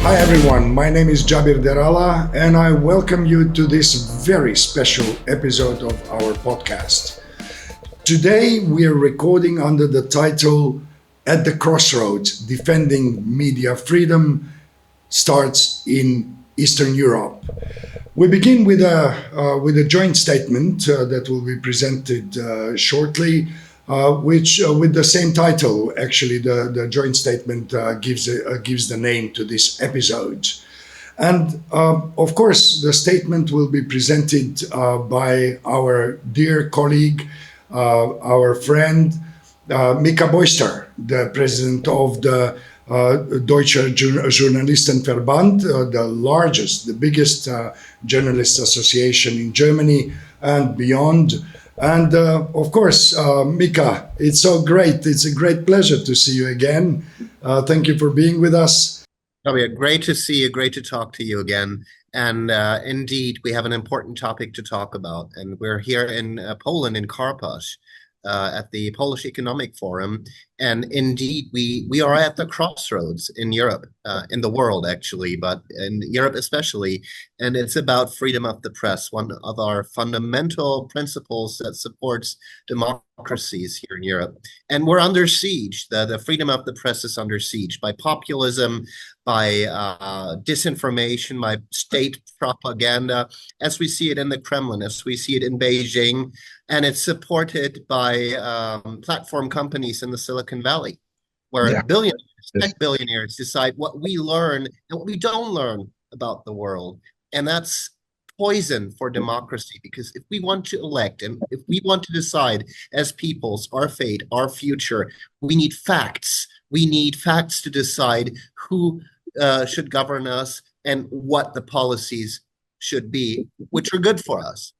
Hi everyone, my name is Jabir Derala and I welcome you to this very special episode of our podcast. Today we are recording under the title At the Crossroads, Defending Media Freedom Starts in Eastern Europe. We begin with a joint statement that will be presented shortly, which with the same title. Actually, the joint statement gives the name to this episode. And of course, the statement will be presented by our dear colleague, our friend, Mika Boyster, the president of the Deutscher Journalistenverband, the biggest journalist association in Germany and beyond. And of course, Mika, it's so great. It's a great pleasure to see you again. Thank you for being with us. Javier, great to see you. Great to talk to you again. And indeed, we have an important topic to talk about. And we're here in Poland, in Karpacz, at the Polish Economic Forum. And indeed, we are at the crossroads in Europe, in the world, actually, but in Europe especially. And it's about freedom of the press, one of our fundamental principles that supports democracies here in Europe. And we're under siege. The freedom of the press is under siege by populism, by disinformation, by state propaganda, as we see it in the Kremlin, as we see it in Beijing. And it's supported by platform companies in the Silicon Valley, where billionaires, tech billionaires decide what we learn and what we don't learn about the world. And that's poison for democracy, because if we want to elect and if we want to decide as peoples our fate, our future, we need facts. We need facts to decide who should govern us and what the policies should be, which are good for us.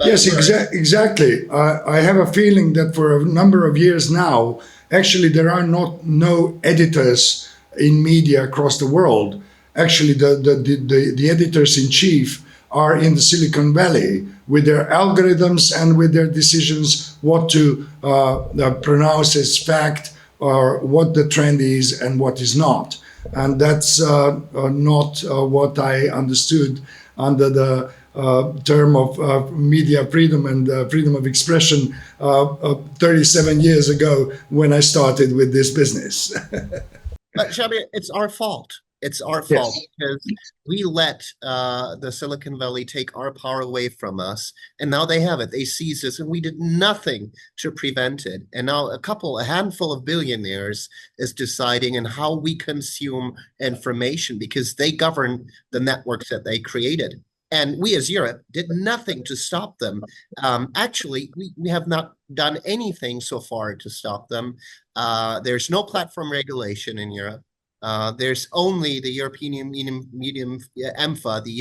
Yes, exactly. I have a feeling that for a number of years now, actually, there are no editors in media across the world. Actually, the editors in chief are in the Silicon Valley with their algorithms and with their decisions what to pronounce as fact or what the trend is and what is not. And that's not what I understood under the term of media freedom and freedom of expression 37 years ago when I started with this business. But Xabi, it's our fault. It's our fault because we let the Silicon Valley take our power away from us, and now they have it. They seized us, and we did nothing to prevent it. And now a handful of billionaires is deciding on how we consume information because they govern the networks that they created. And we as Europe did nothing to stop them. Actually, we have not done anything so far to stop them. There's no platform regulation in Europe. There's only the European Medium EMFA, the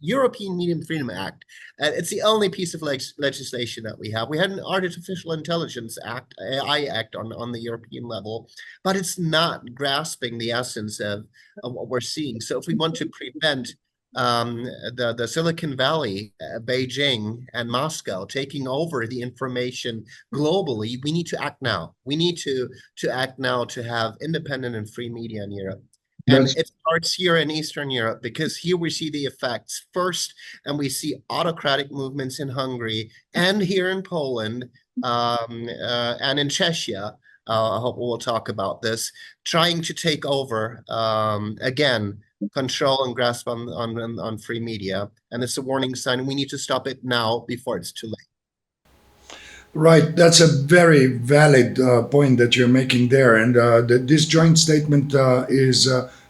European Medium Freedom Act. It's the only piece of legislation that we have. We had an Artificial Intelligence Act, AI Act on the European level, but it's not grasping the essence of what we're seeing. So if we want to prevent the Silicon Valley, Beijing, and Moscow taking over the information globally, we need to act now. We need to act now to have independent and free media in Europe. And it starts here in Eastern Europe, because here we see the effects first, and we see autocratic movements in Hungary and here in Poland and in Czechia. I hope we'll talk about this, trying to take over again, control and grasp on free media. And it's a warning sign. We need to stop it now before it's too late. Right. That's a very valid point that you're making there. And this joint statement is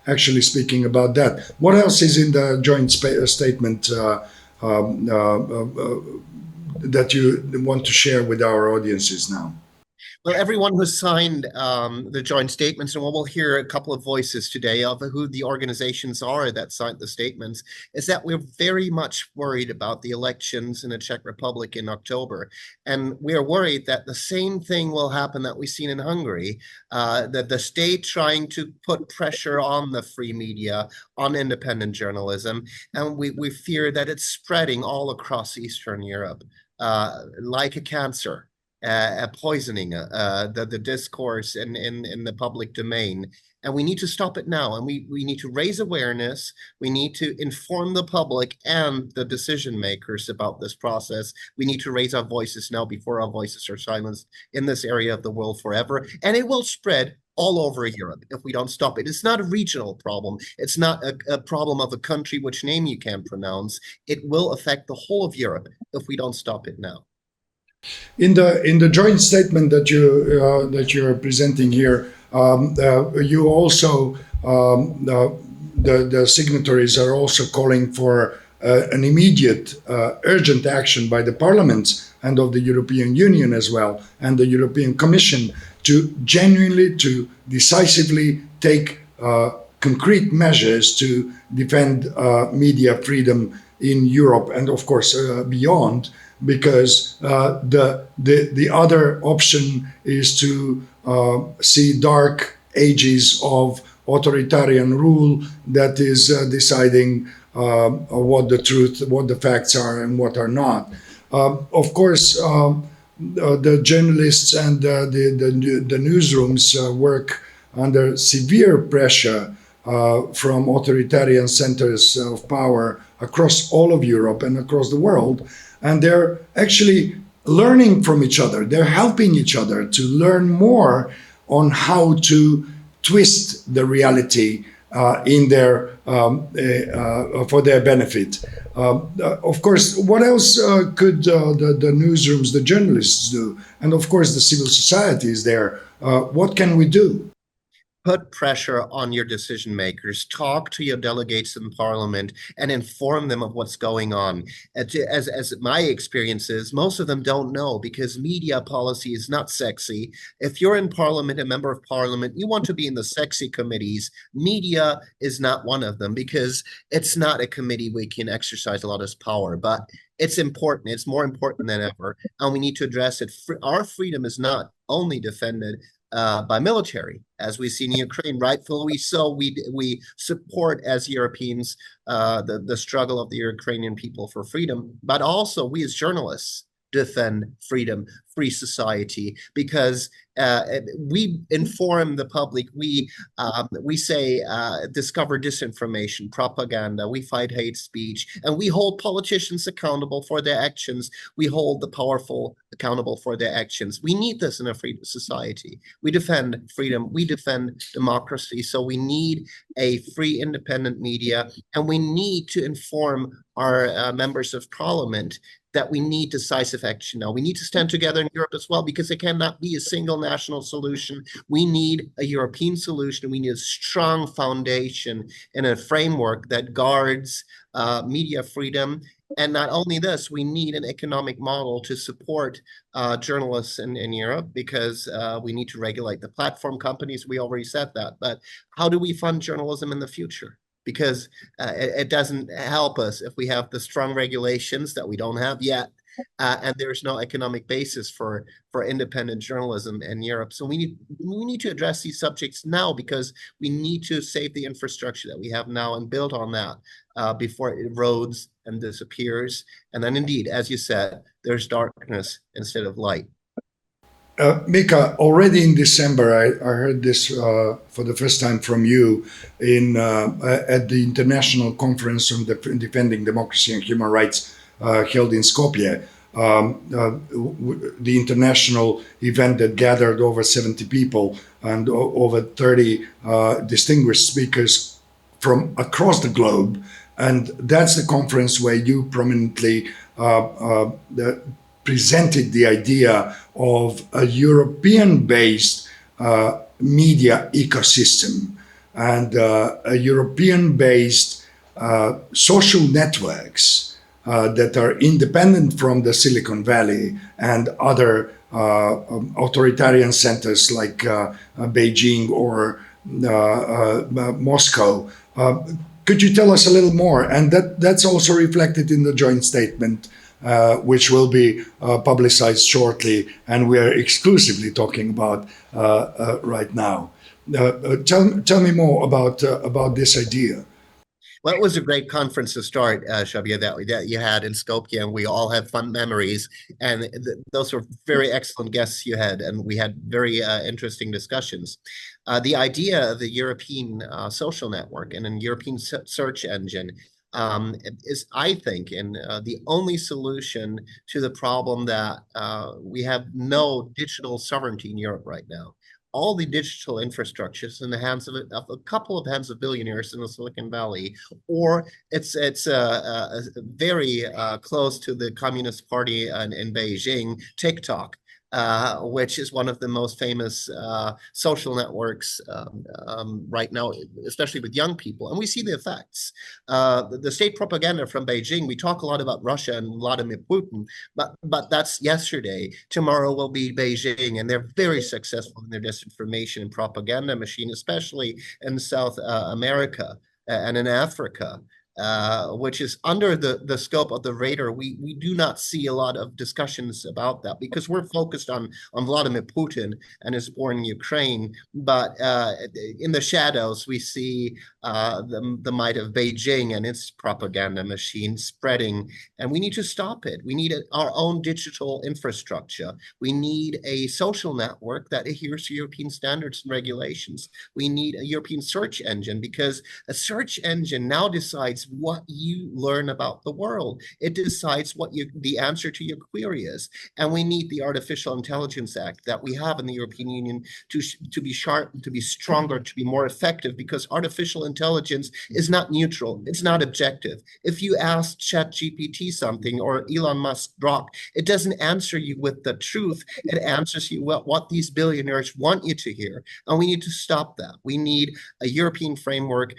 actually speaking about that. What else is in the joint statement that you want to share with our audiences now? Well, everyone who signed the joint statements, and we'll hear a couple of voices today of who the organizations are that signed the statements, is that we're very much worried about the elections in the Czech Republic in October. And we are worried that the same thing will happen that we've seen in Hungary, that the state trying to put pressure on the free media, on independent journalism. And we fear that it's spreading all across Eastern Europe like a cancer. poisoning the discourse in the public domain. And we need to stop it now. And we need to raise awareness. We need to inform the public and the decision makers about this process. We need to raise our voices now before our voices are silenced in this area of the world forever. And it will spread all over Europe if we don't stop it. It's not a regional problem. It's not a problem of a country which name you can pronounce. It will affect the whole of Europe if we don't stop it now. In the joint statement that you're presenting here, you also the signatories are also calling for an immediate, urgent action by the parliaments and of the European Union as well, and the European Commission to genuinely, to decisively take concrete measures to defend media freedom in Europe and, of course, beyond. Because the other option is to see dark ages of authoritarian rule that is deciding what the truth, what the facts are, and what are not. Of course, the journalists and the newsrooms work under severe pressure from authoritarian centers of power across all of Europe and across the world. And they're actually learning from each other. They're helping each other to learn more on how to twist the reality in their for their benefit. Of course, what else could the newsrooms, the journalists do? And of course, the civil society is there. What can we do? Put pressure on your decision makers, talk to your delegates in parliament and inform them of what's going on. As my experience is, most of them don't know because media policy is not sexy. If you're in parliament, a member of parliament, you want to be in the sexy committees. Media is not one of them because it's not a committee where you can exercise a lot of power, but it's important. It's more important than ever, and we need to address it. Our freedom is not only defended by military, as we see in Ukraine, rightfully so. We support as Europeans the struggle of the Ukrainian people for freedom, but also we as journalists defend freedom, free society, because we inform the public. We say discover disinformation, propaganda. We fight hate speech, and we hold politicians accountable for their actions. We hold the powerful accountable for their actions. We need this in a free society. We defend freedom. We defend democracy. So we need a free, independent media, and we need to inform our members of parliament that we need decisive action now. We need to stand together in Europe as well, because it cannot be a single national solution. We need a European solution. We need a strong foundation and a framework that guards media freedom. And not only this, we need an economic model to support journalists in Europe, because we need to regulate the platform companies. We already said that. But how do we fund journalism in the future? Because it doesn't help us if we have the strong regulations that we don't have yet, and there's no economic basis for independent journalism in Europe. So we need to address these subjects now, because we need to save the infrastructure that we have now and build on that before it erodes and disappears. And then indeed, as you said, there's darkness instead of light. Mika, already in December, I heard this for the first time from you at the International Conference on Defending Democracy and Human Rights held in Skopje, the international event that gathered over 70 people and over 30 distinguished speakers from across the globe. And that's the conference where you prominently presented the idea of a European-based media ecosystem and a European-based social networks that are independent from the Silicon Valley and other authoritarian centers like Beijing or Moscow. Could you tell us a little more? And that's also reflected in the joint statement, which will be publicized shortly, and we are exclusively talking about right now. Tell me more about this idea. Well, it was a great conference to start, Shabia, that you had in Skopje, and we all have fun memories. And those were very excellent guests you had, and we had very interesting discussions. The idea of the European social network and a European search engine is, I think, the only solution to the problem that we have no digital sovereignty in Europe right now. All the digital infrastructures in the hands of a couple of hands of billionaires in the Silicon Valley, or it's very close to the Communist Party in Beijing, TikTok. Which is one of the most famous social networks right now, especially with young people. And we see the effects. The state propaganda from Beijing, we talk a lot about Russia and Vladimir Putin, but that's yesterday. Tomorrow will be Beijing, and they're very successful in their disinformation and propaganda machine, especially in South America and in Africa. Which is under the scope of the radar. We do not see a lot of discussions about that because we're focused on Vladimir Putin and his war in Ukraine. But in the shadows, we see the might of Beijing and its propaganda machine spreading, and we need to stop it. We need our own digital infrastructure. We need a social network that adheres to European standards and regulations. We need a European search engine because a search engine now decides what you learn about the world. It decides what the answer to your query is. And we need the Artificial Intelligence Act that we have in the European Union to be sharp, to be stronger, to be more effective, because artificial intelligence is not neutral. It's not objective. If you ask ChatGPT something or Elon Musk Grok, it doesn't answer you with the truth. It answers you what these billionaires want you to hear. And we need to stop that. We need a European framework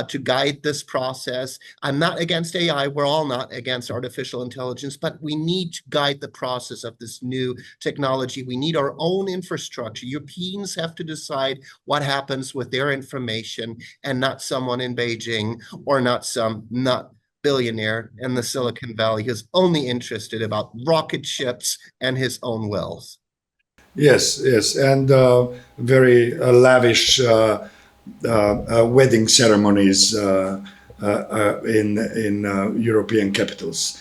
to guide this process. I'm not against AI. We're all not against artificial intelligence, but we need to guide the process of this new technology. We need our own infrastructure. Europeans have to decide what happens with their information, and not someone in Beijing or not some billionaire in the Silicon Valley who's only interested about rocket ships and his own wealth. Yes, yes, and very lavish wedding ceremonies in European capitals.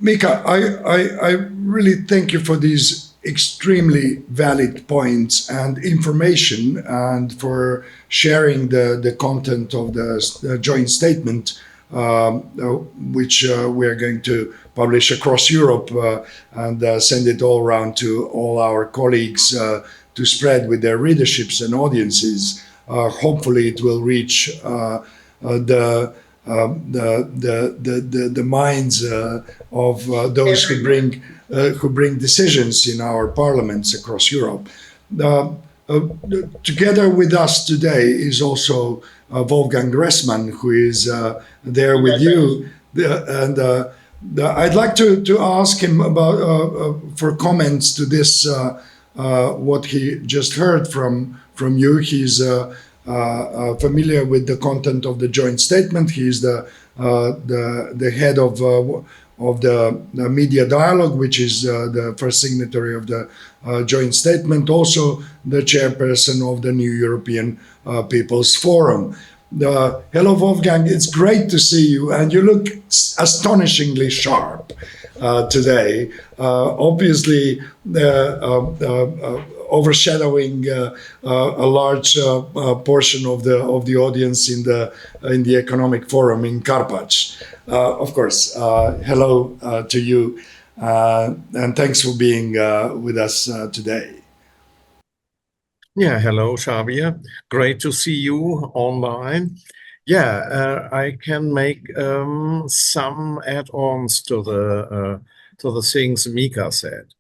Mika, I really thank you for these extremely valid points and information, and for sharing the content of the joint statement, which we are going to publish across Europe and send it all around to all our colleagues to spread with their readerships and audiences. Hopefully, it will reach the minds of those who bring decisions in our parliaments across Europe. Together with us today is also Wolfgang Gressmann, who is there with you, and I'd like to ask him about for comments to this. What he just heard from you. He's familiar with the content of the joint statement. He's the head of the Media Dialogue, which is the first signatory of the joint statement, also the chairperson of the New European People's Forum. Hello, Wolfgang. It's great to see you, and you look astonishingly sharp today. Obviously, overshadowing a large portion of the audience in the Economic Forum in Karpacz. Of course, hello to you, and thanks for being with us today. Yeah, hello, Xavier. Great to see you online. Yeah, I can make some add-ons to the things Mika said.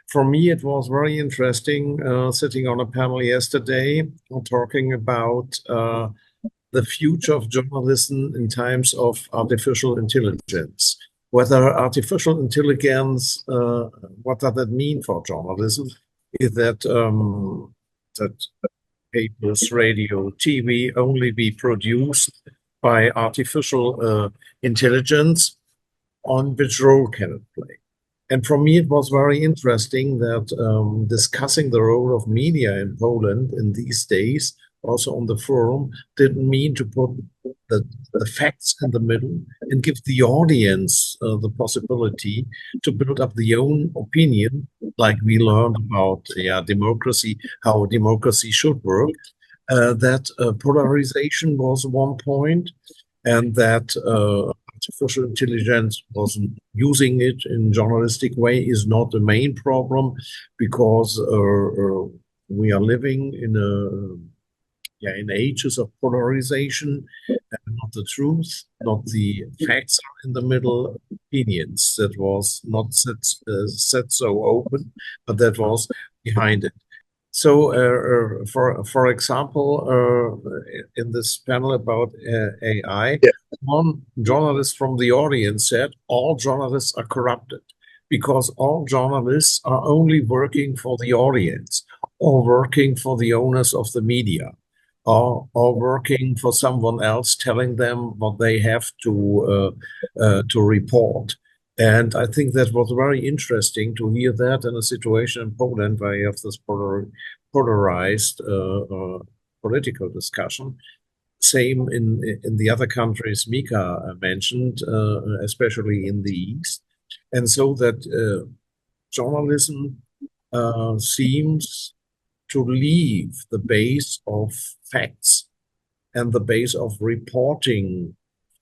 For me, it was very interesting sitting on a panel yesterday talking about the future of journalism in times of artificial intelligence. Whether artificial intelligence, what does that mean for journalism? Is that papers, radio, TV only be produced by artificial intelligence? On which role can it play? And for me, it was very interesting that discussing the role of media in Poland in these days also on the forum, didn't mean to put the facts in the middle and give the audience the possibility to build up their own opinion, like we learned about democracy, how democracy should work. That polarization was one point, and that artificial intelligence was using it in journalistic way is not the main problem, because we are living in ages of polarization, and not the truth, not the facts are in the middle, opinions that was not set so open, but that was behind it. So, for example, in this panel about AI, one journalist from the audience said all journalists are corrupted because all journalists are only working for the audience or working for the owners of the media or working for someone else telling them what they have to report. And I think that was very interesting to hear that in a situation in Poland where you have this polarized political discussion. Same in the other countries Mika mentioned, especially in the East. And so that journalism seems to leave the base of facts and the base of reporting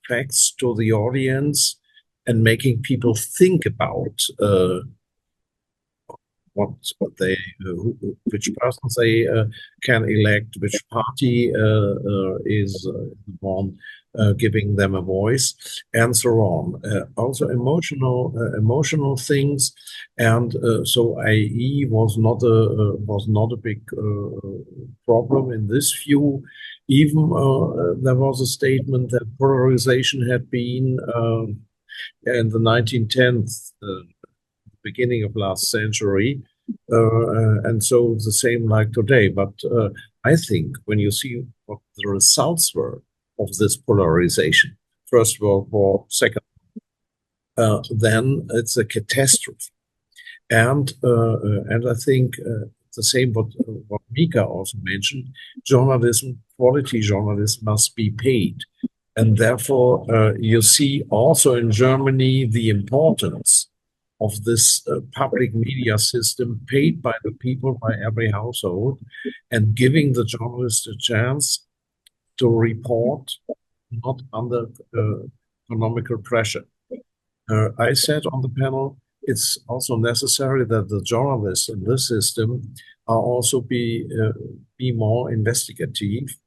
facts to the audience and making people think about which persons they can elect, which party is the one giving them a voice, and so on. Also emotional things, and so IE was not a big problem in this view. Even there was a statement that polarization had been in the 1910s, beginning of last century, and so the same like today. But I think when you see what the results were of this polarization, First World War, Second, then it's a catastrophe. And I think the same what Mika also mentioned, journalism, quality journalism must be paid. And therefore, you see also in Germany the importance of this public media system paid by the people, by every household, and giving the journalist a chance to report not under economical pressure. I said on the panel, it's also necessary that the journalists in this system are also be more investigative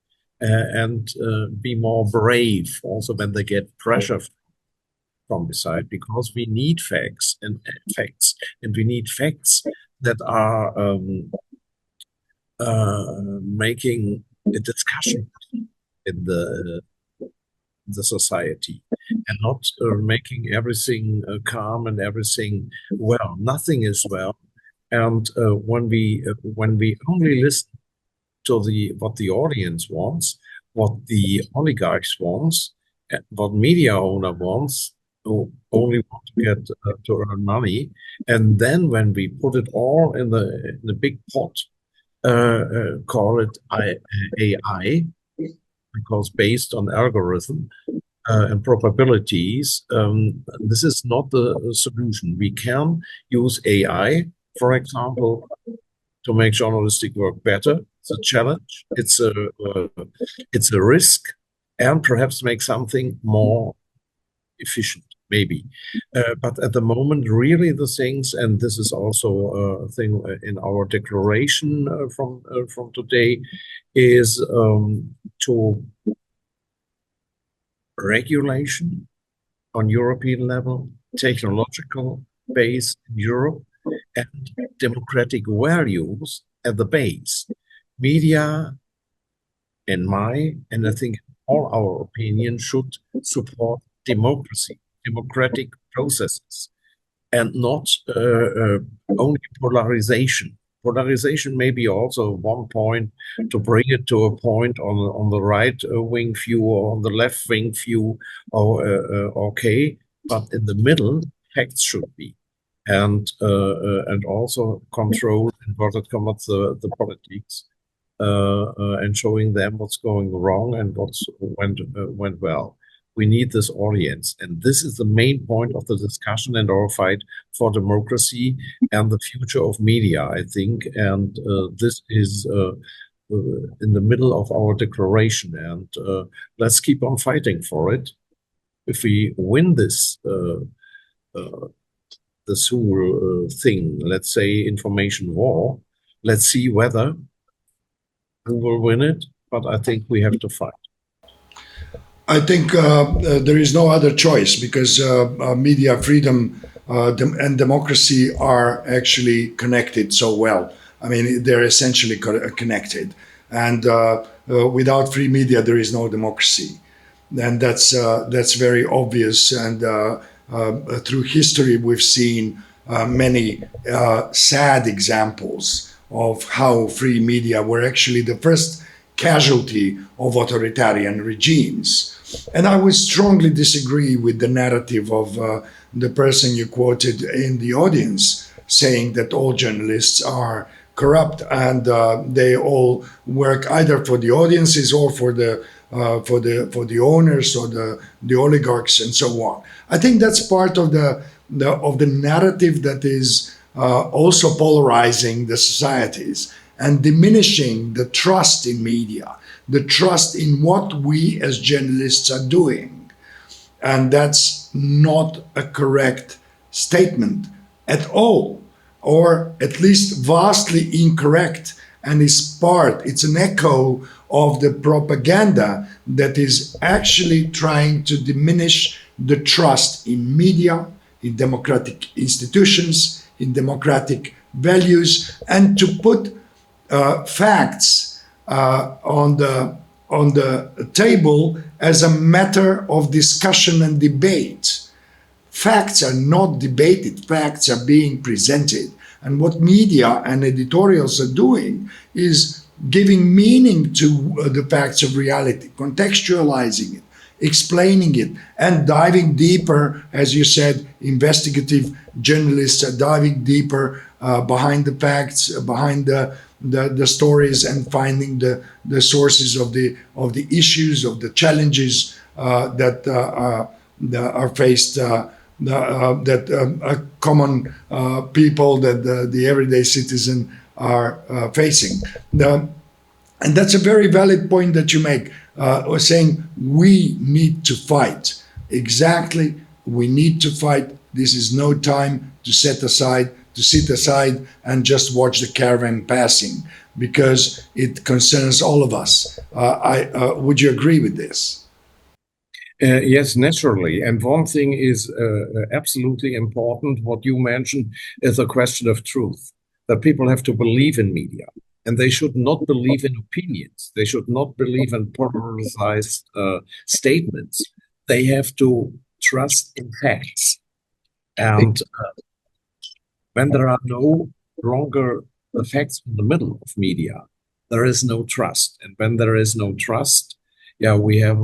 and be more brave also when they get pressure from the side, because we need facts, and we need facts that are making a discussion in the society, and not making everything calm and everything well. Nothing is well, and when we only listen to what the audience wants, what the oligarchs wants, what media owner wants, who only want to get to earn money, and then when we put it all in the big pot, call it AI, because based on algorithm and probabilities, this is not the solution. We can use AI, for example, to make journalistic work better. It's a challenge. It's a risk, and perhaps make something more efficient, maybe. But at the moment, really the things, and this is also a thing in our declaration from today, is to regulation on European level, technological base in Europe, and democratic values at the base. Media, and I think all our opinion, should support democracy, democratic processes, and not only polarization. Polarization may be also one point to bring it to a point on the right wing view or on the left wing view, or okay, but in the middle, facts should be, and also control inverted commas the politics. and showing them what's going wrong and what's went well. We need this audience, and this is the main point of the discussion and our fight for democracy and the future of media, I think. And this is in the middle of our declaration, and let's keep on fighting for it. If we win this whole thing, let's say information war, let's see whether who will win it, but I think we have to fight. I think there is no other choice, because media freedom and democracy are actually connected so well. I mean, they're essentially connected. And without free media, there is no democracy. And that's very obvious. And through history, we've seen many sad examples of how free media were actually the first casualty of authoritarian regimes. And I would strongly disagree with the narrative of the person you quoted in the audience, saying that all journalists are corrupt and they all work either for the audiences or for the owners or the oligarchs and so on. I think that's part of the narrative that is also polarizing the societies and diminishing the trust in media, the trust in what we as journalists are doing. And that's not a correct statement at all, or at least vastly incorrect, and it's an echo of the propaganda that is actually trying to diminish the trust in media, in democratic institutions, in democratic values, and to put facts on the table as a matter of discussion and debate. Facts are not debated, facts are being presented. And what media and editorials are doing is giving meaning to the facts of reality, contextualizing it, explaining it, and diving deeper. As you said, investigative journalists are diving deeper behind the facts, behind the stories, and finding the sources of the issues, of the challenges that are faced, that common people, that the everyday citizen are facing. And that's a very valid point that you make, saying we need to fight. Exactly, we need to fight. This is no time to sit aside and just watch the caravan passing, because it concerns all of us. Would you agree with this? Yes, naturally. And one thing is absolutely important. What you mentioned is a question of truth, that people have to believe in media, and they should not believe in opinions. They should not believe in polarized statements. They have to trust in facts. And when there are no longer the facts in the middle of media, there is no trust. And when there is no trust, we have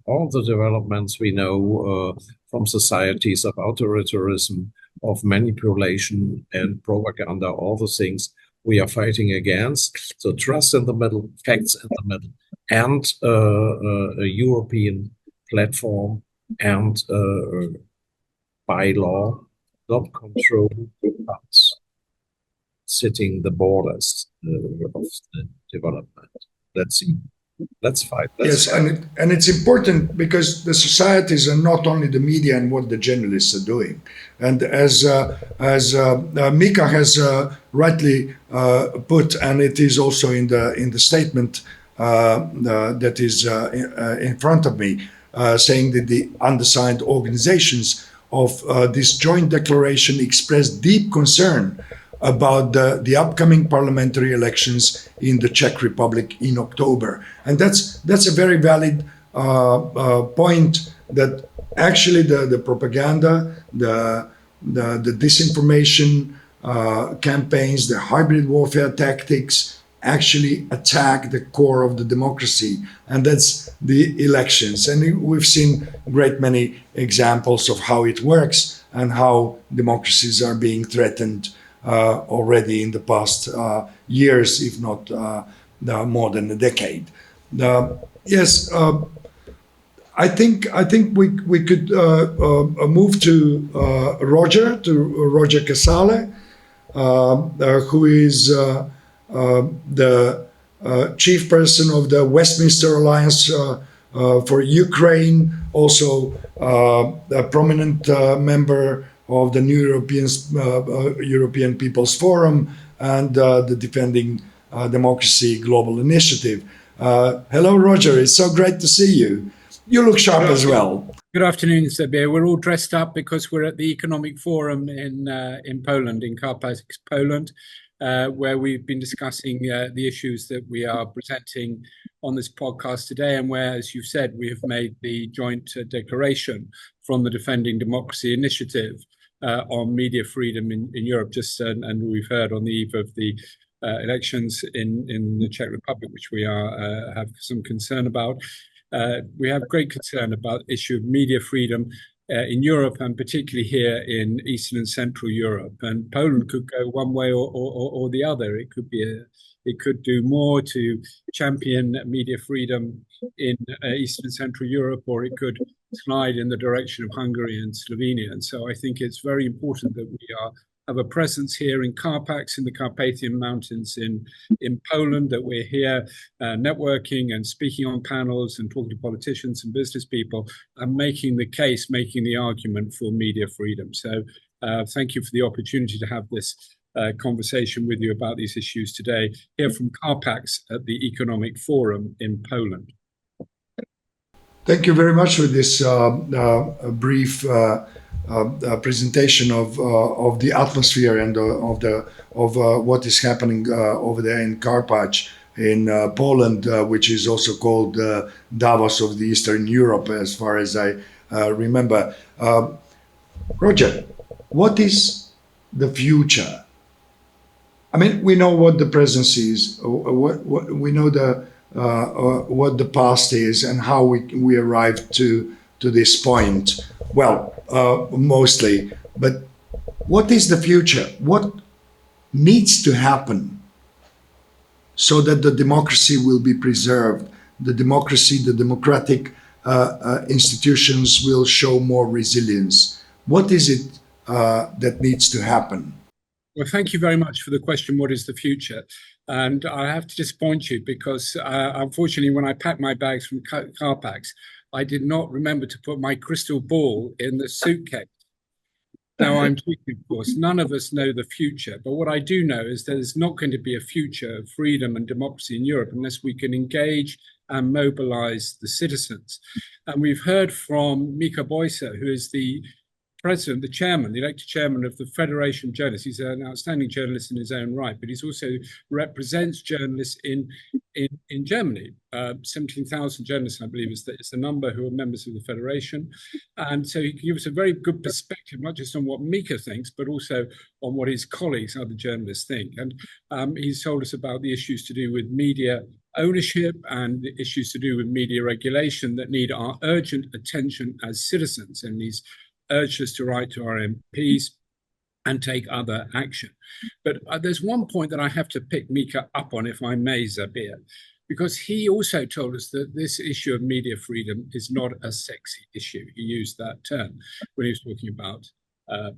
all the developments we know from societies of authoritarianism, of manipulation and propaganda, all the things we are fighting against. So trust in the middle, facts in the middle, and a European platform, and by law, not control us setting the borders of the development. Let's see. Let's fight. Yes, and it's important because the societies are not only the media and what the journalists are doing. And as Mika has rightly put, and it is also in the statement that is in front of me, saying that the undersigned organizations of this joint declaration expressed deep concern about the upcoming parliamentary elections in the Czech Republic in October. And that's a very valid point, that actually the propaganda, the disinformation campaigns, the hybrid warfare tactics actually attack the core of the democracy, and that's the elections. And we've seen a great many examples of how it works and how democracies are being threatened already in the past years, if not more than a decade. Yes, I think we could move to Roger Casale, who is the chief person of the Westminster Alliance for Ukraine, also a prominent member of the New European People's Forum and the Defending Democracy Global Initiative. Hello, Roger. It's so great to see you. You look sharp as well. Good afternoon, Sabir. We're all dressed up because we're at the Economic Forum in Poland, in Karpacz, Poland, where we've been discussing the issues that we are presenting on this podcast today, and where, as you've said, we have made the joint declaration from the Defending Democracy Initiative on media freedom in Europe. And we've heard on the eve of the elections in the Czech Republic, which we have some concern about. We have great concern about the issue of media freedom in Europe, and particularly here in Eastern and Central Europe. And Poland could go one way or the other. It could do more to champion media freedom in Eastern and Central Europe, or it could slide in the direction of Hungary and Slovenia. And so I think it's very important that we have a presence here in Karpacz, in the Carpathian Mountains in Poland, that we're here networking and speaking on panels and talking to politicians and business people and making the case, making the argument for media freedom. So thank you for the opportunity to have this conversation with you about these issues today, here from Karpacz at the Economic Forum in Poland. Thank you very much for this brief presentation of the atmosphere and of what is happening over there in Karpacz in Poland, which is also called Davos of the Eastern Europe, as far as I remember. Roger, what is the future? I mean, we know what the present is. We know what the past is and how we arrived to this point. Well, mostly. But what is the future? What needs to happen so that the democracy will be preserved? The democracy, the democratic institutions will show more resilience. What is it that needs to happen? Well, thank you very much for the question, what is the future? And I have to disappoint you because, unfortunately, when I packed my bags from Karpacz, I did not remember to put my crystal ball in the suitcase. Now, I'm joking, of course. None of us know the future. But what I do know is that there's not going to be a future of freedom and democracy in Europe unless we can engage and mobilize the citizens. And we've heard from Mika Boysa, who is the president, the chairman, the elected chairman of the Federation of Journalists. He's an outstanding journalist in his own right, but he's also represents journalists in Germany. 17,000 journalists, I believe, is the number who are members of the Federation. And so he can give us a very good perspective, not just on what Mika thinks, but also on what his colleagues, other journalists, think. And he's told us about the issues to do with media ownership and the issues to do with media regulation that need our urgent attention as citizens. And he's urged us to write to our MPs and take other action. But there's one point that I have to pick Mika up on, if I may, Zabir, because he also told us that this issue of media freedom is not a sexy issue. He used that term when he was talking about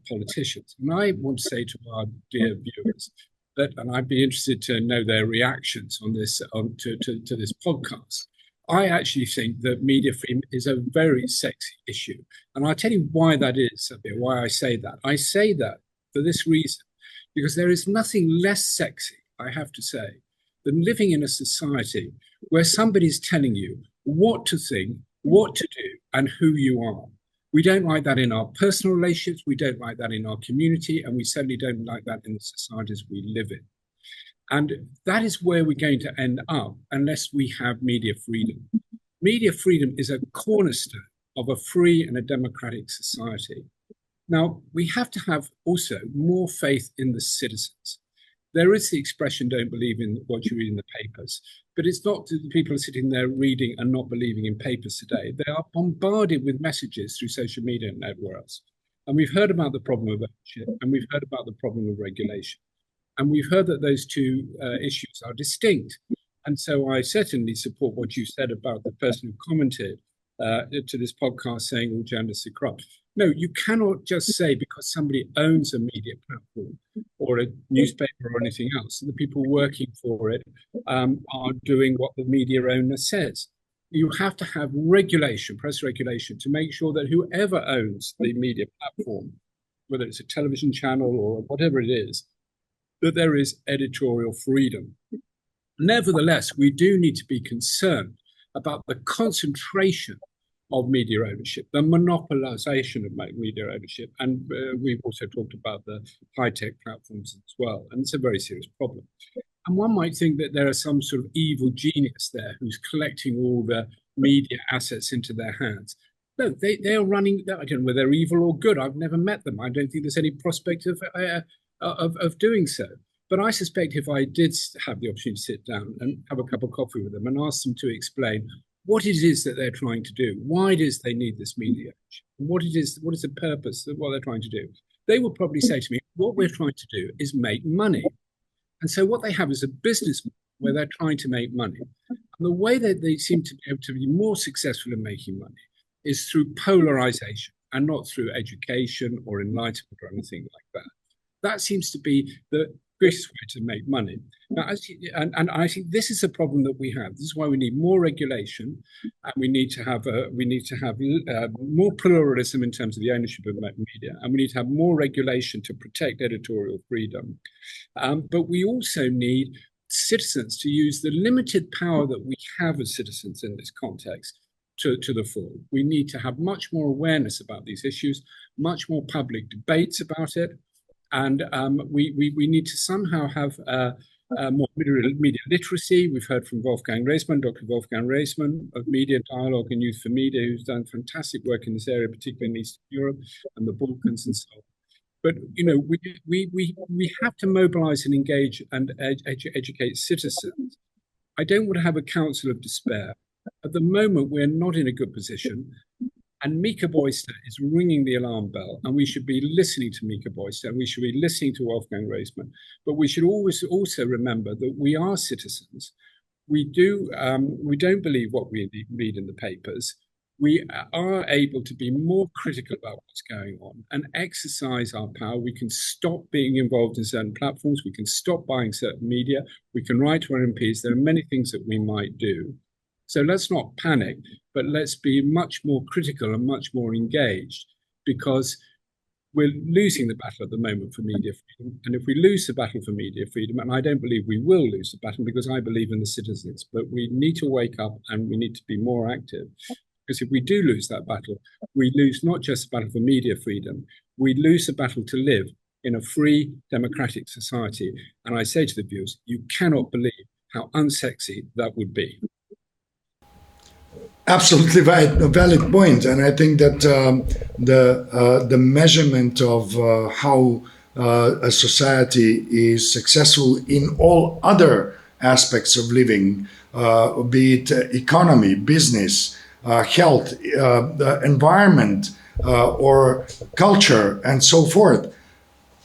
politicians. And I want to say to our dear viewers that, and I'd be interested to know their reactions on this, to this podcast. I actually think that media freedom is a very sexy issue. And I'll tell you why that is, why I say that. I say that for this reason, because there is nothing less sexy, I have to say, than living in a society where somebody's telling you what to think, what to do, and who you are. We don't like that in our personal relationships, we don't like that in our community, and we certainly don't like that in the societies we live in. And that is where we're going to end up unless we have media freedom. Media freedom is a cornerstone of a free and a democratic society. Now, we have to have also more faith in the citizens. There is the expression, don't believe in what you read in the papers, but it's not that the people are sitting there reading and not believing in papers today. They are bombarded with messages through social media and everywhere else. And we've heard about the problem of ownership, and we've heard about the problem of regulation. And we've heard that those two issues are distinct. And so I certainly support what you said about the person who commented to this podcast saying all journalists are corrupt. No, you cannot just say because somebody owns a media platform or a newspaper or anything else, the people working for it are doing what the media owner says. You have to have regulation, press regulation, to make sure that whoever owns the media platform, whether it's a television channel or whatever it is, that there is editorial freedom. Nevertheless, we do need to be concerned about the concentration of media ownership, the monopolization of media ownership. And we've also talked about the high-tech platforms as well. And it's a very serious problem. And one might think that there is some sort of evil genius there who's collecting all the media assets into their hands. No, they are running, I don't know whether they're evil or good. I've never met them. I don't think there's any prospect of doing so. But I suspect if I did have the opportunity to sit down and have a cup of coffee with them and ask them to explain what it is that they're trying to do, why it is they need this media, what is the purpose of what they're trying to do, they would probably say to me, what we're trying to do is make money. And so what they have is a business model where they're trying to make money. And the way that they seem to be able to be more successful in making money is through polarization and not through education or enlightenment or anything like that. That seems to be the greatest way to make money. Now, and I think this is a problem that we have. This is why we need more regulation, and we need to have more pluralism in terms of the ownership of media, and we need to have more regulation to protect editorial freedom. But we also need citizens to use the limited power that we have as citizens in this context to the full. We need to have much more awareness about these issues, much more public debates about it. And we need to somehow have more media literacy. We've heard from Wolfgang Reisman, Dr. Wolfgang Reisman of Media Dialogue and Youth for Media, who's done fantastic work in this area, particularly in Eastern Europe and the Balkans and so on. But we have to mobilize and engage and educate citizens. I don't want to have a council of despair. At the moment, we're not in a good position. And Mika Boyster is ringing the alarm bell, and we should be listening to Mika Boyster, and we should be listening to Wolfgang Reisman. But we should always also remember that we are citizens. We don't believe what we read in the papers. We are able to be more critical about what's going on and exercise our power. We can stop being involved in certain platforms. We can stop buying certain media. We can write to our MPs. There are many things that we might do. So let's not panic, but let's be much more critical and much more engaged, because we're losing the battle at the moment for media freedom. And if we lose the battle for media freedom, and I don't believe we will lose the battle because I believe in the citizens, but we need to wake up and we need to be more active. Because if we do lose that battle, we lose not just the battle for media freedom, we lose the battle to live in a free, democratic society. And I say to the viewers, you cannot believe how unsexy that would be. Absolutely valid point, and I think that the measurement of how a society is successful in all other aspects of living, be it economy, business, health, the environment, or culture, and so forth,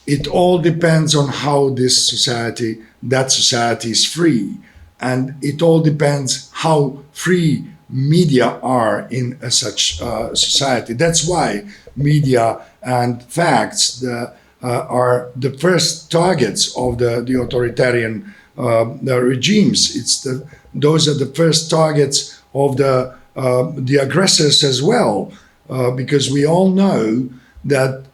it all depends on how that society is free, and it all depends how free media are in such society. That's why media and facts are the first targets of the authoritarian regimes. Those are the first targets of the aggressors as well, because we all know that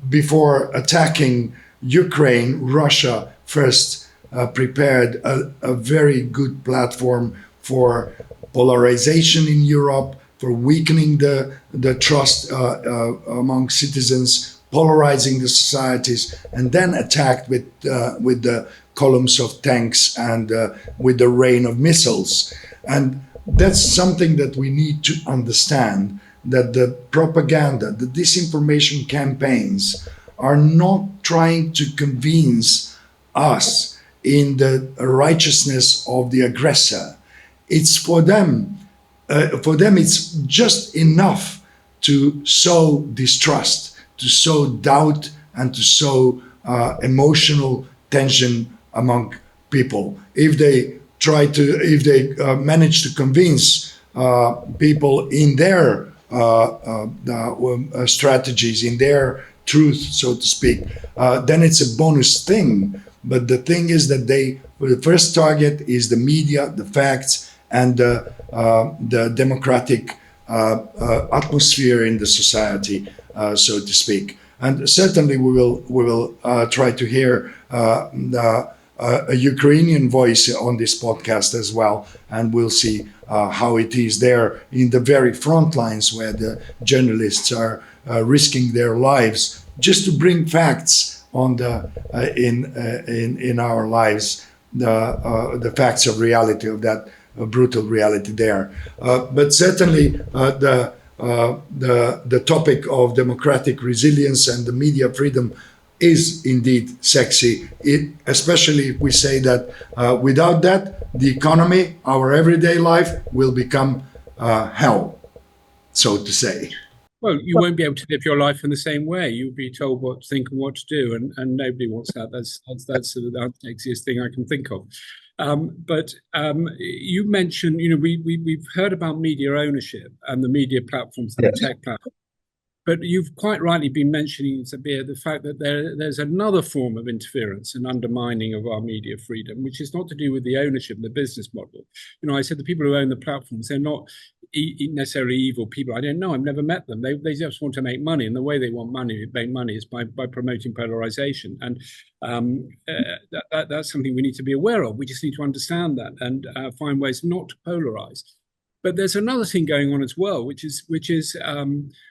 before attacking Ukraine, Russia first prepared a very good platform for polarization in Europe, for weakening the trust among citizens, polarizing the societies, and then attacked with the columns of tanks and with the rain of missiles. And that's something that we need to understand, that the propaganda, the disinformation campaigns are not trying to convince us in the righteousness of the aggressor. It's for them it's just enough to sow distrust, to sow doubt, and to sow emotional tension among people. If they try to, if they manage to convince people in their strategies, in their truth, so to speak, then it's a bonus thing. But the thing is that the first target is the media, the facts, and the democratic atmosphere in the society, so to speak. And certainly we will try to hear a Ukrainian voice on this podcast as well, and we'll see how it is there in the very front lines where the journalists are risking their lives just to bring facts on the in our lives, the facts of reality, of that brutal reality there. But certainly the topic of democratic resilience and the media freedom is indeed sexy, especially if we say that without that, the economy, our everyday life will become hell, so to say. Well, you won't be able to live your life in the same way. You'll be told what to think and what to do, and nobody wants that. That's the sexiest thing I can think of. But you mentioned, we've heard about media ownership and the media platforms and the tech platforms. But you've quite rightly been mentioning, Zabir, the fact that there's another form of interference and undermining of our media freedom, which is not to do with the ownership and the business model. I said the people who own the platforms, they're not necessarily evil people. I don't know. I've never met them. They just want to make money. And the way they want to make money is by promoting polarization. And that's something we need to be aware of. We just need to understand that and find ways not to polarize. But there's another thing going on as well, which is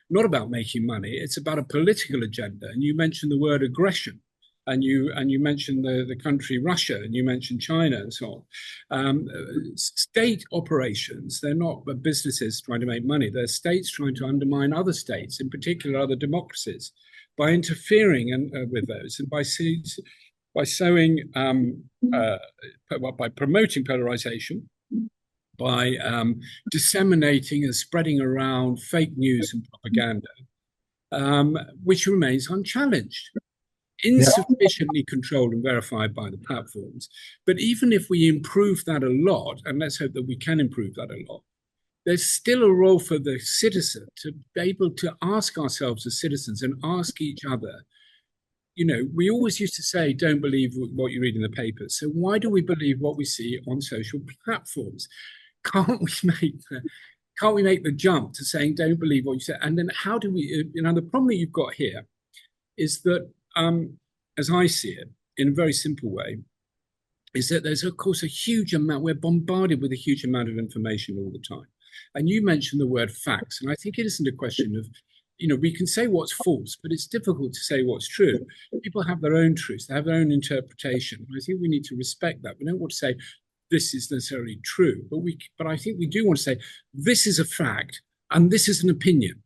not about making money. It's about a political agenda. And you mentioned the word aggression, and you mentioned the country Russia, and you mentioned China and so on. State operations, they're not businesses trying to make money. They're states trying to undermine other states, in particular other democracies, by interfering with those and by promoting polarization, by disseminating and spreading around fake news and propaganda, which remains unchallenged, insufficiently controlled and verified by the platforms. But even if we improve that a lot, and let's hope that we can improve that a lot, there's still a role for the citizen to be able to ask ourselves as citizens and ask each other. We always used to say, don't believe what you read in the papers. So why do we believe what we see on social platforms? Can't we make the jump to saying don't believe what you say? And then how do we? The problem that you've got here is that, as I see it, in a very simple way, is that there's of course a huge amount. We're bombarded with a huge amount of information all the time. And you mentioned the word facts, and I think it isn't a question of, we can say what's false, but it's difficult to say what's true. People have their own truths, they have their own interpretation. And I think we need to respect that. We don't want to say this is necessarily true, but I think we do want to say this is a fact and this is an opinion.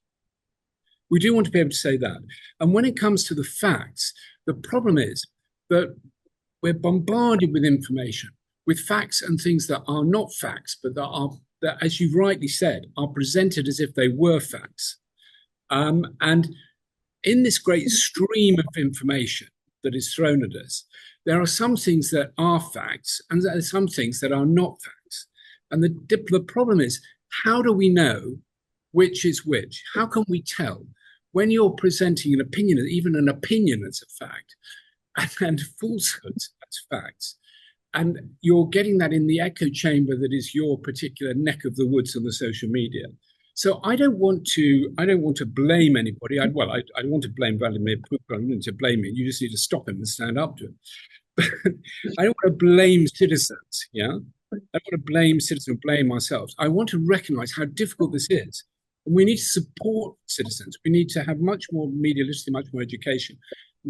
We do want to be able to say that. And when it comes to the facts, the problem is that we're bombarded with information, with facts and things that are not facts, but that, as you've rightly said, are presented as if they were facts. And in this great stream of information that is thrown at us, there are some things that are facts and there are some things that are not facts. And the problem is, how do we know which is which? How can we tell when you're presenting an opinion, even an opinion as a fact, and falsehoods as facts? And you're getting that in the echo chamber that is your particular neck of the woods on the social media. So I don't want to blame anybody. I want to blame Vladimir Putin. I don't want to blame him. You just need to stop him and stand up to him. But I don't want to blame citizens. Yeah, I don't want to blame citizens, blame ourselves. I want to recognize how difficult this is. And we need to support citizens. We need to have much more media literacy, much more education,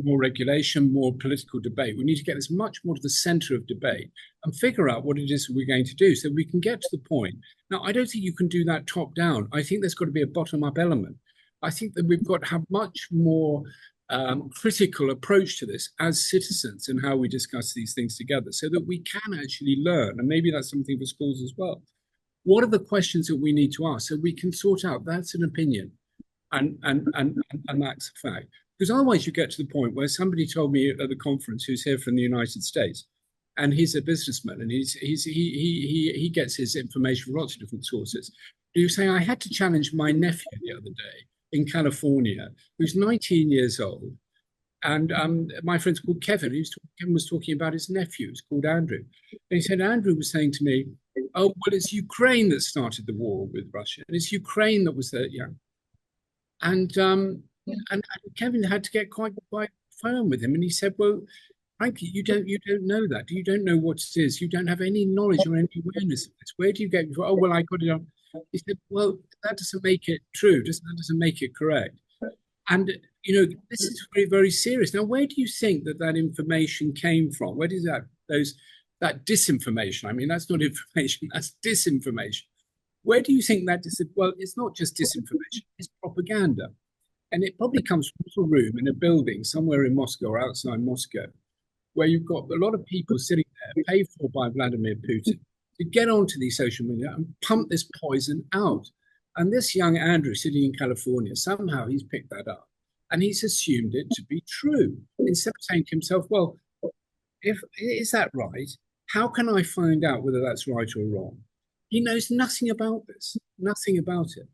more regulation, more political debate. We need to get this much more to the center of debate and figure out what it is we're going to do so we can get to the point. Now, I don't think you can do that top down. I think there's got to be a bottom-up element. I think that we've got to have much more critical approach to this as citizens and how we discuss these things together so that we can actually learn. And maybe that's something for schools as well. What are the questions that we need to ask so we can sort out that's an opinion and that's a fact? Because otherwise you get to the point where somebody told me at the conference who's here from the United States, and he's a businessman, and he gets his information from lots of different sources. He was saying, I had to challenge my nephew the other day in California, who's 19 years old, and my friend's called Kevin. Kevin was talking about his nephew, who's called Andrew, and he said Andrew was saying to me, "Oh, well, it's Ukraine that started the war with Russia, and it's Ukraine that was there." Yeah, and Kevin had to get quite firm with him, and he said, "Well, frankly, you don't know that. You don't know what it is. You don't have any knowledge or any awareness of this. Where do you get it from? Oh, well, I got it on." He said, "Well, that doesn't make it true. That doesn't make it correct." And this is very, very serious. Now, where do you think that information came from? Where does that disinformation? I mean, that's not information. That's disinformation. Where do you think that is? Well, it's not just disinformation. It's propaganda, and it probably comes from a room in a building somewhere in Moscow or outside Moscow, where you've got a lot of people sitting there paid for by Vladimir Putin to get onto these social media and pump this poison out. And this young Andrew sitting in California, somehow he's picked that up and he's assumed it to be true. Instead of saying to himself, well, is that right? How can I find out whether that's right or wrong? He knows nothing about this, nothing about it.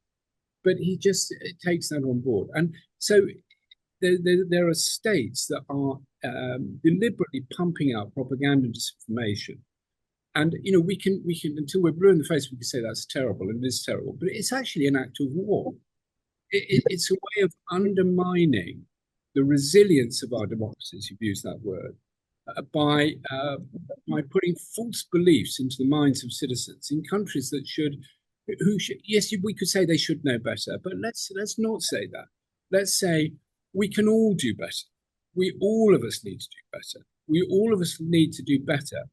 But he just takes that on board. And so there are states that are deliberately pumping out propaganda and disinformation. And, we can, until we're blue in the face, we can say that's terrible, and it is terrible. But it's actually an act of war. It's a way of undermining the resilience of our democracies, you've used that word, by putting false beliefs into the minds of citizens in countries that yes, we could say they should know better, but let's not say that. Let's say we can all do better. All of us need to do better. All of us need to do better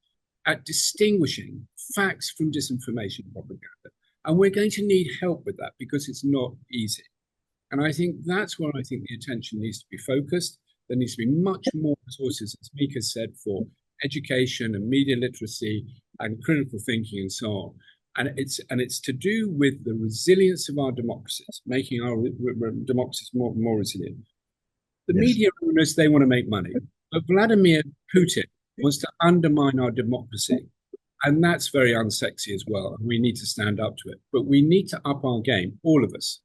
at distinguishing facts from disinformation and propaganda. And we're going to need help with that because it's not easy. And I think that's where I think the attention needs to be focused. There needs to be much more resources, as Mika said, for education and media literacy and critical thinking and so on. And it's to do with the resilience of our democracies, making our democracies more resilient. The media owners, they want to make money. But Vladimir Putin wants to undermine our democracy. And that's very unsexy as well. And we need to stand up to it. But we need to up our game, all of us.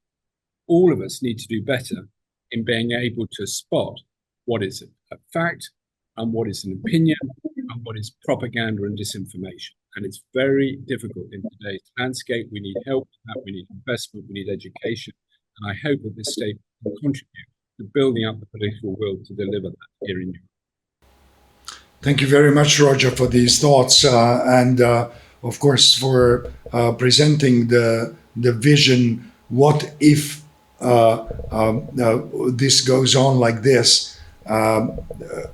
All of us need to do better in being able to spot what is a fact and what is an opinion and what is propaganda and disinformation. And it's very difficult in today's landscape. We need help with that. We need investment. We need education. And I hope that this state can contribute to building up the political will to deliver that here in Europe. Thank you very much, Roger, for these thoughts and, of course, for presenting the vision. What if this goes on like this?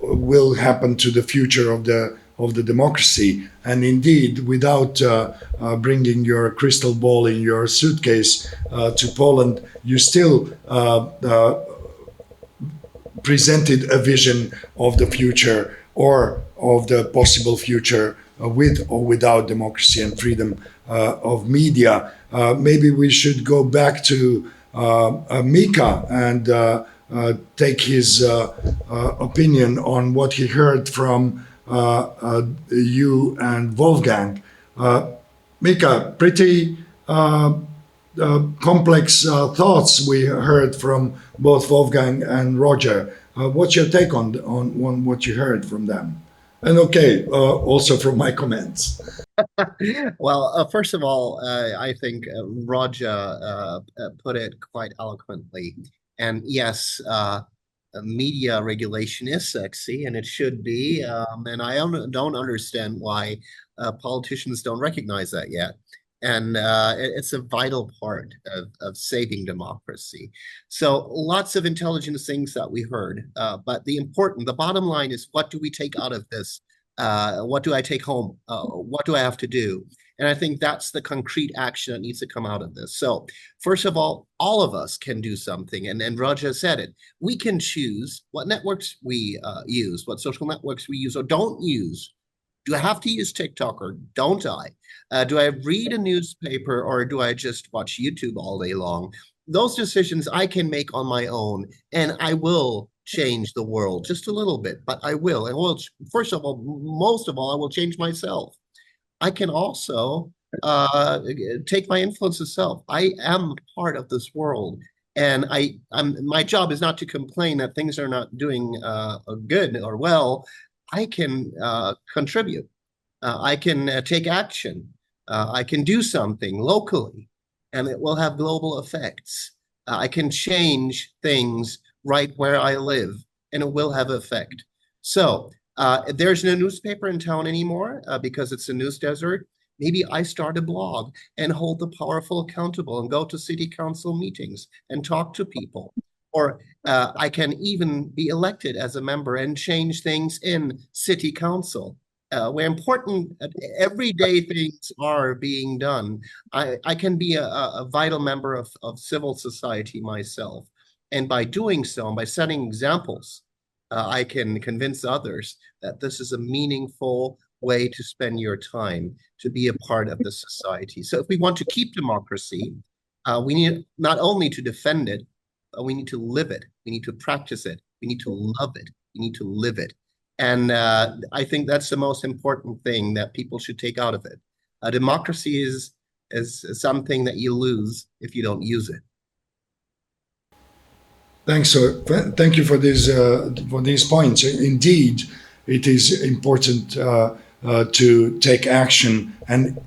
Will happen to the future of the democracy? And indeed, without bringing your crystal ball in your suitcase to Poland, you still presented a vision of the future, or of the possible future with or without democracy and freedom of media. Maybe we should go back to Mika and take his opinion on what he heard from you and Wolfgang. Mika, pretty complex thoughts we heard from both Wolfgang and Roger. What's your take on what you heard from them? And also from my comments. Well, first of all, I think Roger put it quite eloquently. And yes, media regulation is sexy, and it should be. And I don't understand why politicians don't recognize that yet. And it's a vital part of saving democracy. So lots of intelligent things that we heard. But the bottom line is, what do we take out of this? What do I take home? What do I have to do? And I think that's the concrete action that needs to come out of this. So first of all of us can do something. And Roger said it. We can choose what networks we use, what social networks we use or don't use. Do I have to use TikTok or don't I? Do I read a newspaper or do I just watch YouTube all day long? Those decisions I can make on my own, and I will change the world just a little bit, but I will. And well, first of all, most of all, I will change myself. I can also take my influence of self. I am part of this world, and my job is not to complain that things are not doing good or well. I can contribute. I can take action. I can do something locally, and it will have global effects. I can change things right where I live, and it will have effect. So there's no newspaper in town anymore because it's a news desert. Maybe I start a blog and hold the powerful accountable and go to city council meetings and talk to people. Or I can even be elected as a member and change things in city council. Where important everyday things are being done, I can be a vital member of civil society myself. And by doing so, and by setting examples, I can convince others that this is a meaningful way to spend your time, to be a part of the society. So if we want to keep democracy, we need not only to defend it, but we need to live it. We need to practice it. We need to love it. We need to live it. And I think that's the most important thing that people should take out of it. Democracy is something that you lose if you don't use it. Thanks. So thank you for these points. Indeed, it is important to take action. And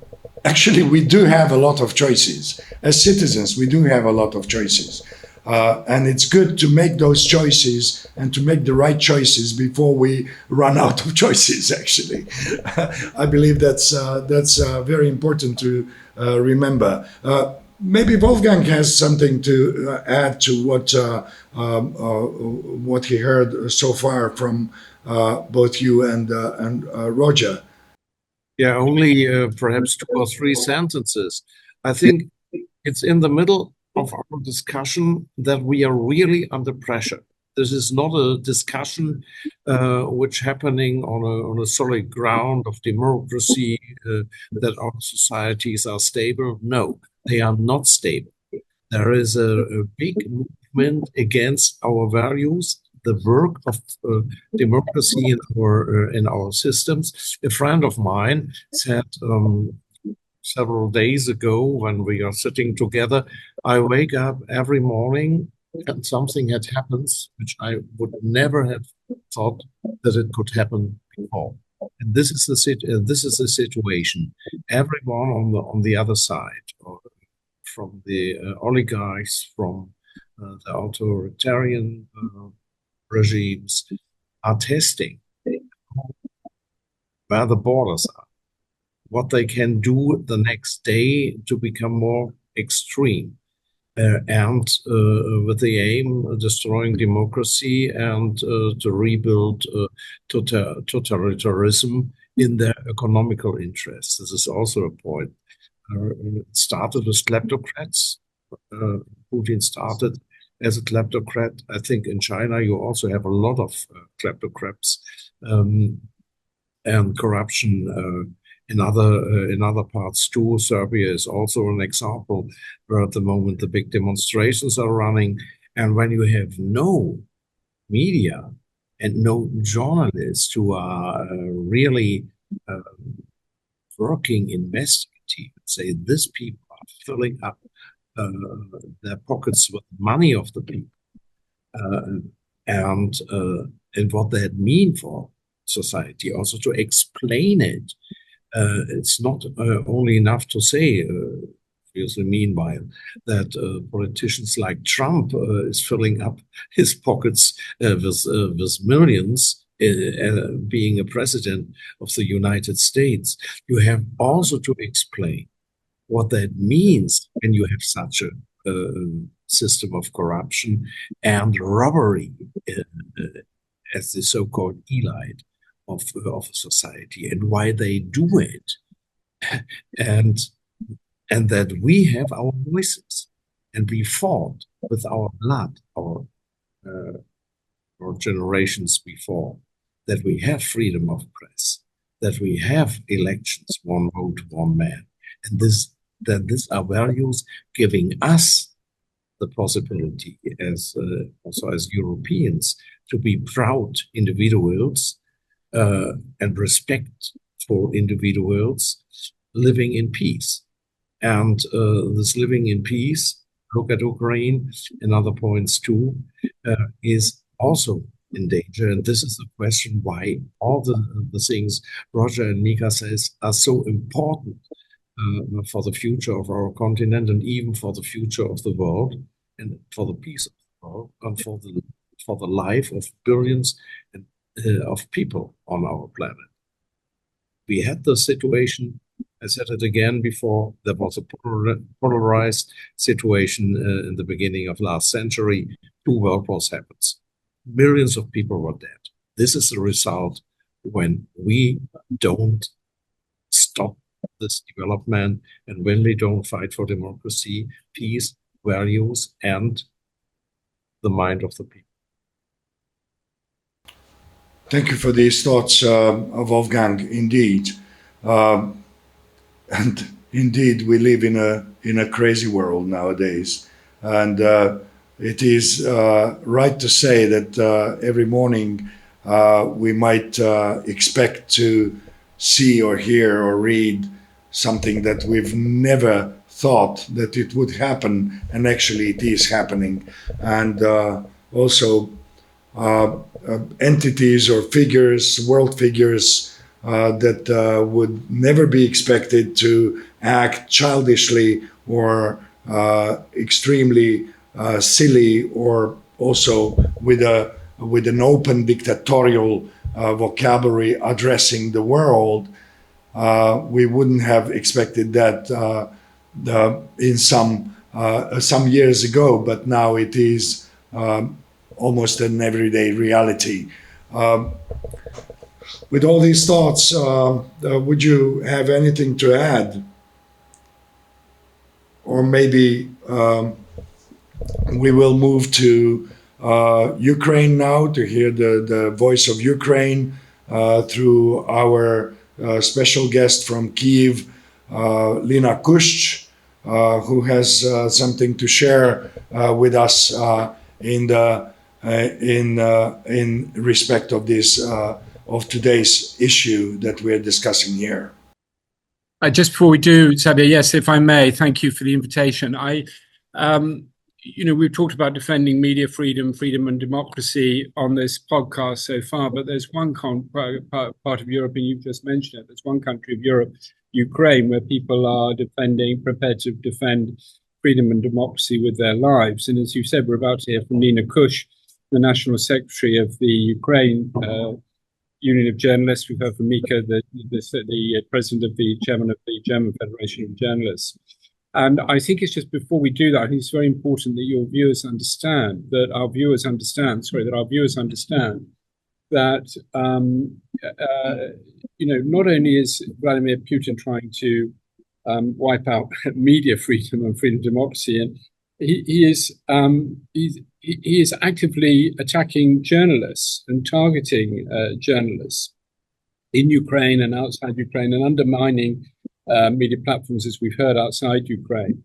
actually, we do have a lot of choices. As citizens, we do have a lot of choices. And it's good to make those choices and to make the right choices before we run out of choices, actually. I believe that's very important to remember. Maybe Wolfgang has something to add to what he heard so far from both you and Roger. Yeah, only perhaps 2 or 3 sentences. I think it's in the middle of our discussion that we are really under pressure. This is not a discussion which happening on a solid ground of democracy, that our societies are stable. No, they are not stable. There is a big movement against our values, the work of democracy in our systems. A friend of mine said several days ago when we are sitting together, I wake up every morning and something had happened which I would never have thought that it could happen before. And this is the situation. Everyone on the other side, from the oligarchs, from the authoritarian regimes, are testing where the borders are, what they can do the next day to become more extreme, and with the aim of destroying democracy and to rebuild totalitarianism in their economical interests. This is also a point. It started with kleptocrats. Putin started as a kleptocrat. I think in China you also have a lot of kleptocrats and corruption in other parts too. Serbia is also an example where at the moment the big demonstrations are running. And when you have no media and no journalists who are really working investigative, say these people are filling up their pockets with money of the people, and what that mean for society, also to explain it. It's not only enough to say, obviously, meanwhile, that politicians like Trump is filling up his pockets with millions, being a president of the United States. You have also to explain what that means when you have such a system of corruption and robbery as the so-called elite of society, and why they do it, and that we have our voices, and we fought with our blood, our generations before, that we have freedom of press, that we have elections, one vote, one man, and these are values giving us the possibility as also as Europeans to be proud individuals and respect for individuals living in peace. And this living in peace, look at Ukraine and other points too, is also in danger. And this is the question why all the things Roger and Mika says are so important for the future of our continent and even for the future of the world and for the peace of the world and for the life of billions of people on our planet. We had the situation, I said it again before, there was a polarized situation in the beginning of last century. 2 world wars happened. Millions of people were dead. This is the result when we don't stop this development and when we don't fight for democracy, peace, values, and the mind of the people. Thank you for these thoughts, Wolfgang. Indeed, and indeed, we live in a crazy world nowadays, and it is right to say that every morning we might expect to see or hear or read something that we've never thought that it would happen, and actually it is happening, and also entities or figures, world figures that would never be expected to act childishly or extremely silly, or also with an open dictatorial vocabulary addressing the world. We wouldn't have expected that in some years ago, but now it is almost an everyday reality. With all these thoughts, would you have anything to add? Or maybe we will move to Ukraine now to hear the voice of Ukraine through our special guest from Kyiv, Lina Kush, who has something to share with us in respect of this of today's issue that we're discussing here. Just before we do, Xavier, yes, if I may, thank you for the invitation. We've talked about defending media freedom and democracy on this podcast so far, but there's one part of Europe, and you've just mentioned it, there's one country of Europe, Ukraine, where people are prepared to defend freedom and democracy with their lives. And as you said, we're about to hear from Lina Kush, the National Secretary of the Ukraine Union of Journalists. We've heard from Mika, the president of the chairman of the German Federation of Journalists. And I think it's just before we do that, I think it's very important that our viewers understand that not only is Vladimir Putin trying to wipe out media freedom and freedom of democracy, and he is actively attacking journalists and targeting journalists in Ukraine and outside Ukraine, and undermining media platforms, as we've heard, outside Ukraine.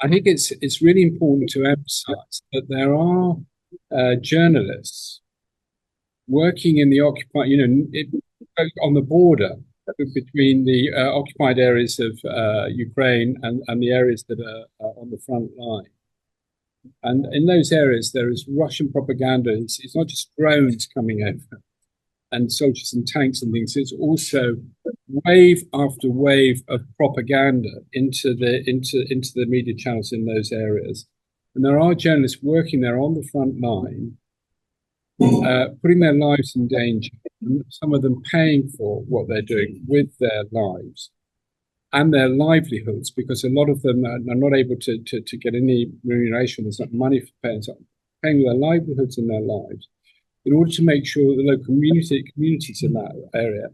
I think it's really important to emphasize that there are journalists working in the occupied, on the border between the occupied areas of Ukraine and the areas that are on the front line. And in those areas, there is Russian propaganda. It's not just drones coming over and soldiers and tanks and things. It's also wave after wave of propaganda into the media channels in those areas. And there are journalists working there on the front line, putting their lives in danger, and some of them paying for what they're doing with their lives and their livelihoods, because a lot of them are not able to get any remuneration. There's not money for paying with their livelihoods and their lives in order to make sure that the local communities in that area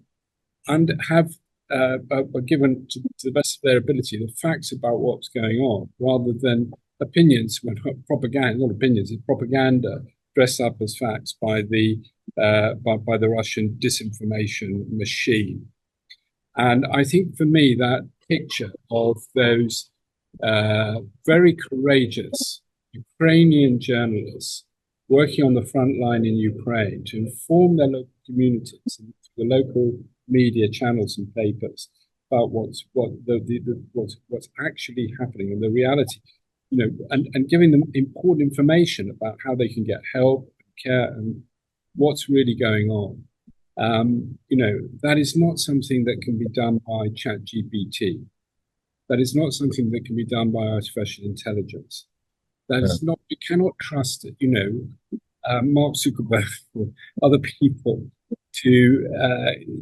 and have are given to the best of their ability the facts about what's going on, rather than opinions, propaganda, not opinions, it's propaganda dressed up as facts by the Russian disinformation machine. And I think for me, that picture of those very courageous Ukrainian journalists working on the front line in Ukraine to inform their local communities and the local media channels and papers about what's actually happening and the reality, and giving them important information about how they can get help, care, and what's really going on. That is not something that can be done by ChatGPT. That is not something that can be done by artificial intelligence. That is not, you cannot trust, Mark Zuckerberg or other people to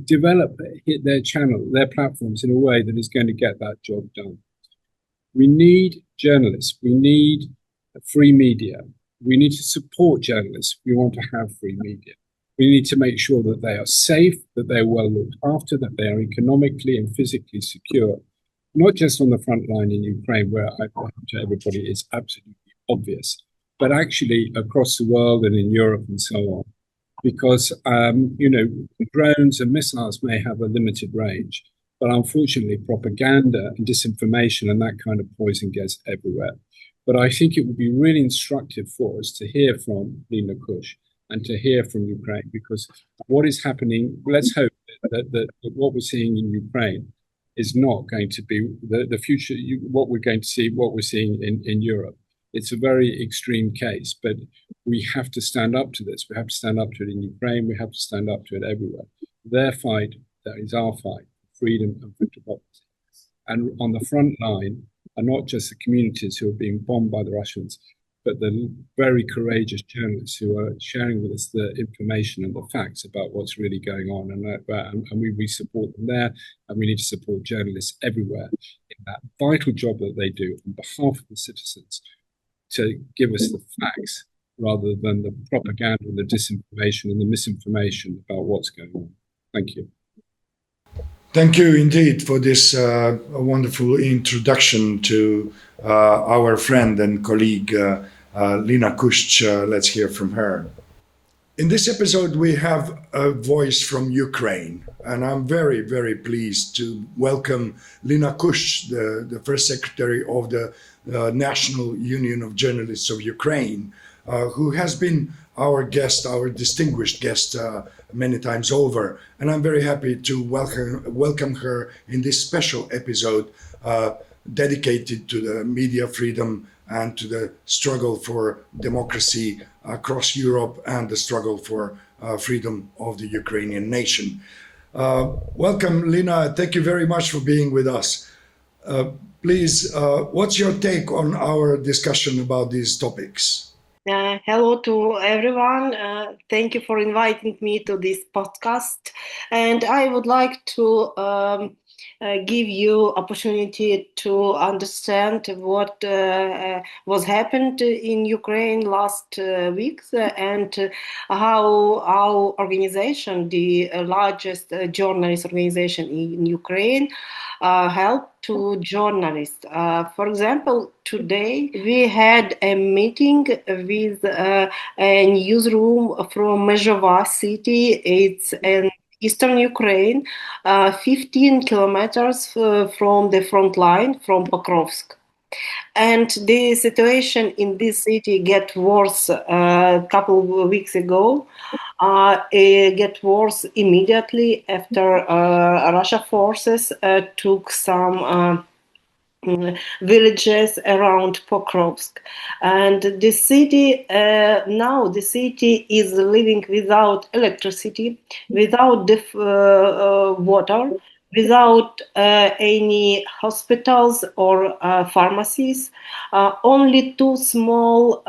develop their channel, their platforms in a way that is going to get that job done. We need journalists. We need free media. We need to support journalists. We want to have free media. We need to make sure that they are safe, that they're well looked after, that they are economically and physically secure, not just on the front line in Ukraine, where I hope to everybody is absolutely obvious, but actually across the world and in Europe and so on. Because, drones and missiles may have a limited range, but unfortunately propaganda and disinformation and that kind of poison gets everywhere. But I think it would be really instructive for us to hear from Lina Kush and to hear from Ukraine, because what is happening, let's hope that what we're seeing in Ukraine is not going to be the future, what we're going to see, what we're seeing in Europe. It's a very extreme case, but we have to stand up to this. We have to stand up to it in Ukraine. We have to stand up to it everywhere. Their fight, that is our fight, freedom and for democracy. And on the front line are not just the communities who are being bombed by the Russians, but the very courageous journalists who are sharing with us the information and the facts about what's really going on. And we support them there, and we need to support journalists everywhere in that vital job that they do on behalf of the citizens to give us the facts rather than the propaganda and the disinformation and the misinformation about what's going on. Thank you. Thank you indeed for this wonderful introduction to our friend and colleague, Lina Kush. Let's hear from her. In this episode, we have a voice from Ukraine, and I'm very, very pleased to welcome Lina Kush, the first secretary of the National Union of Journalists of Ukraine, who has been our guest, our distinguished guest, many times over. And I'm very happy to welcome her in this special episode dedicated to the media freedom and to the struggle for democracy across Europe and the struggle for freedom of the Ukrainian nation. Welcome, Lina. Thank you very much for being with us. Please, what's your take on our discussion about these topics? Hello to everyone. Thank you for inviting me to this podcast. And I would like to give you opportunity to understand what was happened in Ukraine last weeks and how our organization, the largest journalist organization in Ukraine, help to journalists. For example, today we had a meeting with a newsroom from Mezhova city. It's in eastern Ukraine, 15 kilometers from the front line, from Pokrovsk. And the situation in this city get worse a couple of weeks ago. It get worse immediately after Russia forces took some villages around Pokrovsk. And the city, now the city is living without electricity, without water, without any hospitals or pharmacies, only two small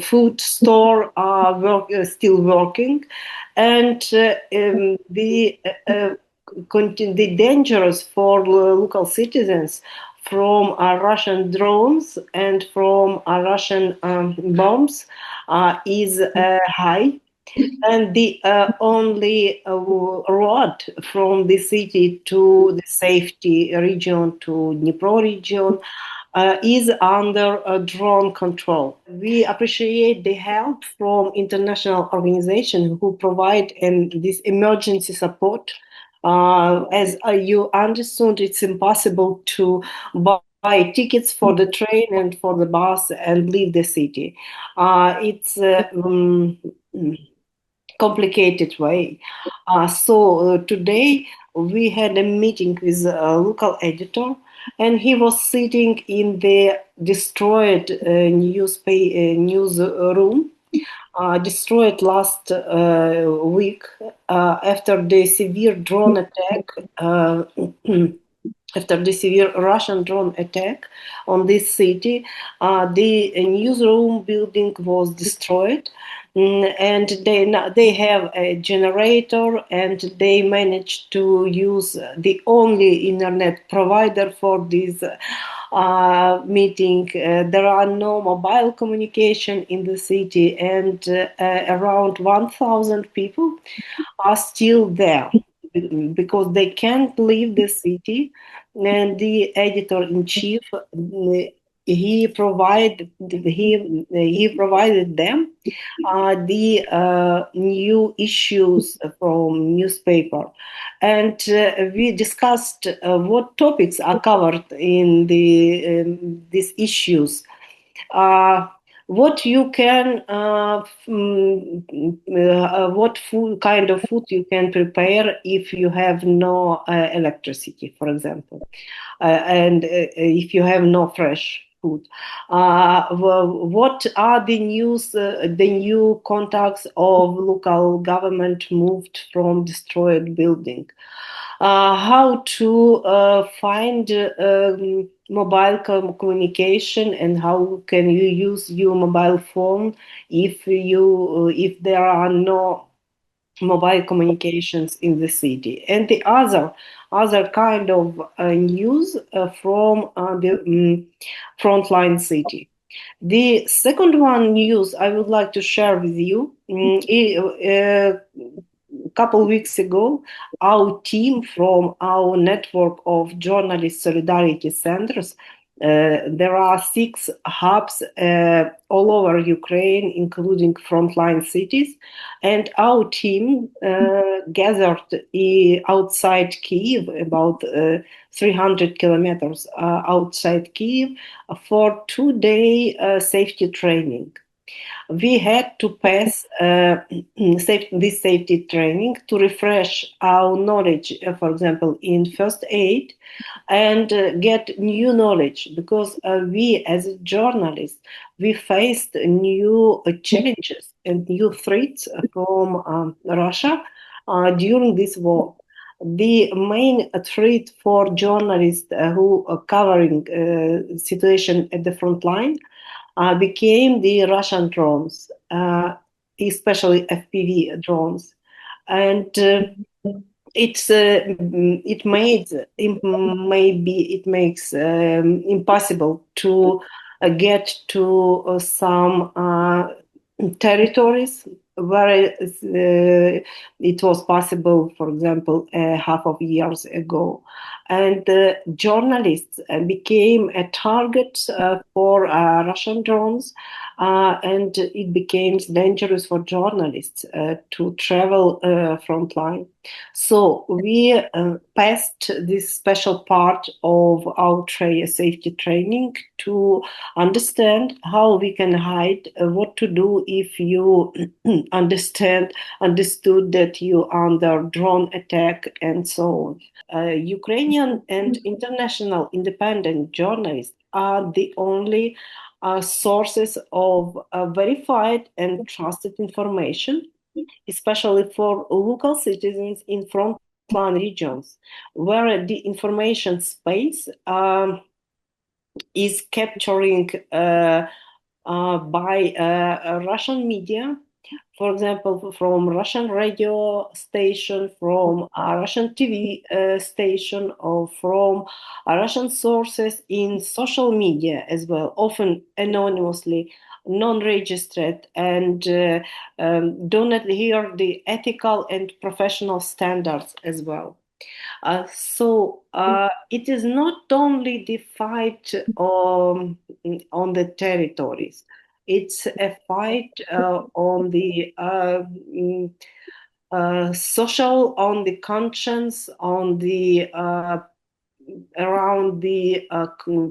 food store are still working, and the dangers for local citizens from Russian drones and from Russian bombs is high. And the only road from the city to the safety region, to Dnipro region, is under drone control. We appreciate the help from international organizations who provide this emergency support. As you understood, it's impossible to buy buy tickets for the train and for the bus and leave the city. It's complicated way. So today we had a meeting with a local editor, and he was sitting in the destroyed newsroom, destroyed last week after the severe drone attack. After the severe Russian drone attack on this city, the newsroom building was destroyed, and they have a generator, and they managed to use the only internet provider for this meeting. There are no mobile communication in the city, and around 1,000 people are still there because they can't leave the city. And the editor in chief, he provided them the new issues from newspaper, and we discussed what topics are covered in these issues. What you can, what food, kind of food you can prepare if you have no electricity, for example, and if you have no fresh food. What are the new contacts of local government moved from destroyed building? How to find mobile communication, and how can you use your mobile phone if there are no mobile communications in the city, and the other kind of news from the Frontline city. The second one news I would like to share with you. A couple weeks ago, our team from our network of journalist solidarity centers, there are 6 hubs all over Ukraine, including frontline cities, and our team gathered outside Kyiv, about 300 kilometers outside Kyiv, for 2-day safety training. We had to pass this safety training to refresh our knowledge, for example, in first aid, and get new knowledge, because we as journalists, we faced new challenges and new threats from Russia during this war. The main threat for journalists who are covering situation at the front line became the Russian drones, especially FPV drones, and it makes impossible to get to some territories where it was possible, for example, half of years ago. And journalists became a target for Russian drones, and it became dangerous for journalists to travel frontline. So we passed this special part of our safety training to understand how we can hide, what to do if you understood that you are under drone attack, and so on. Ukrainian and international independent journalists are the only sources of verified and trusted information, especially for local citizens in frontline regions, where the information space is capturing by Russian media, for example, from Russian radio station, from a Russian TV station, or from Russian sources in social media as well, often anonymously, non-registered, and do not adhere the ethical and professional standards as well. So it is not only the fight on the territories, it's a fight on the social, on the conscience, on the around the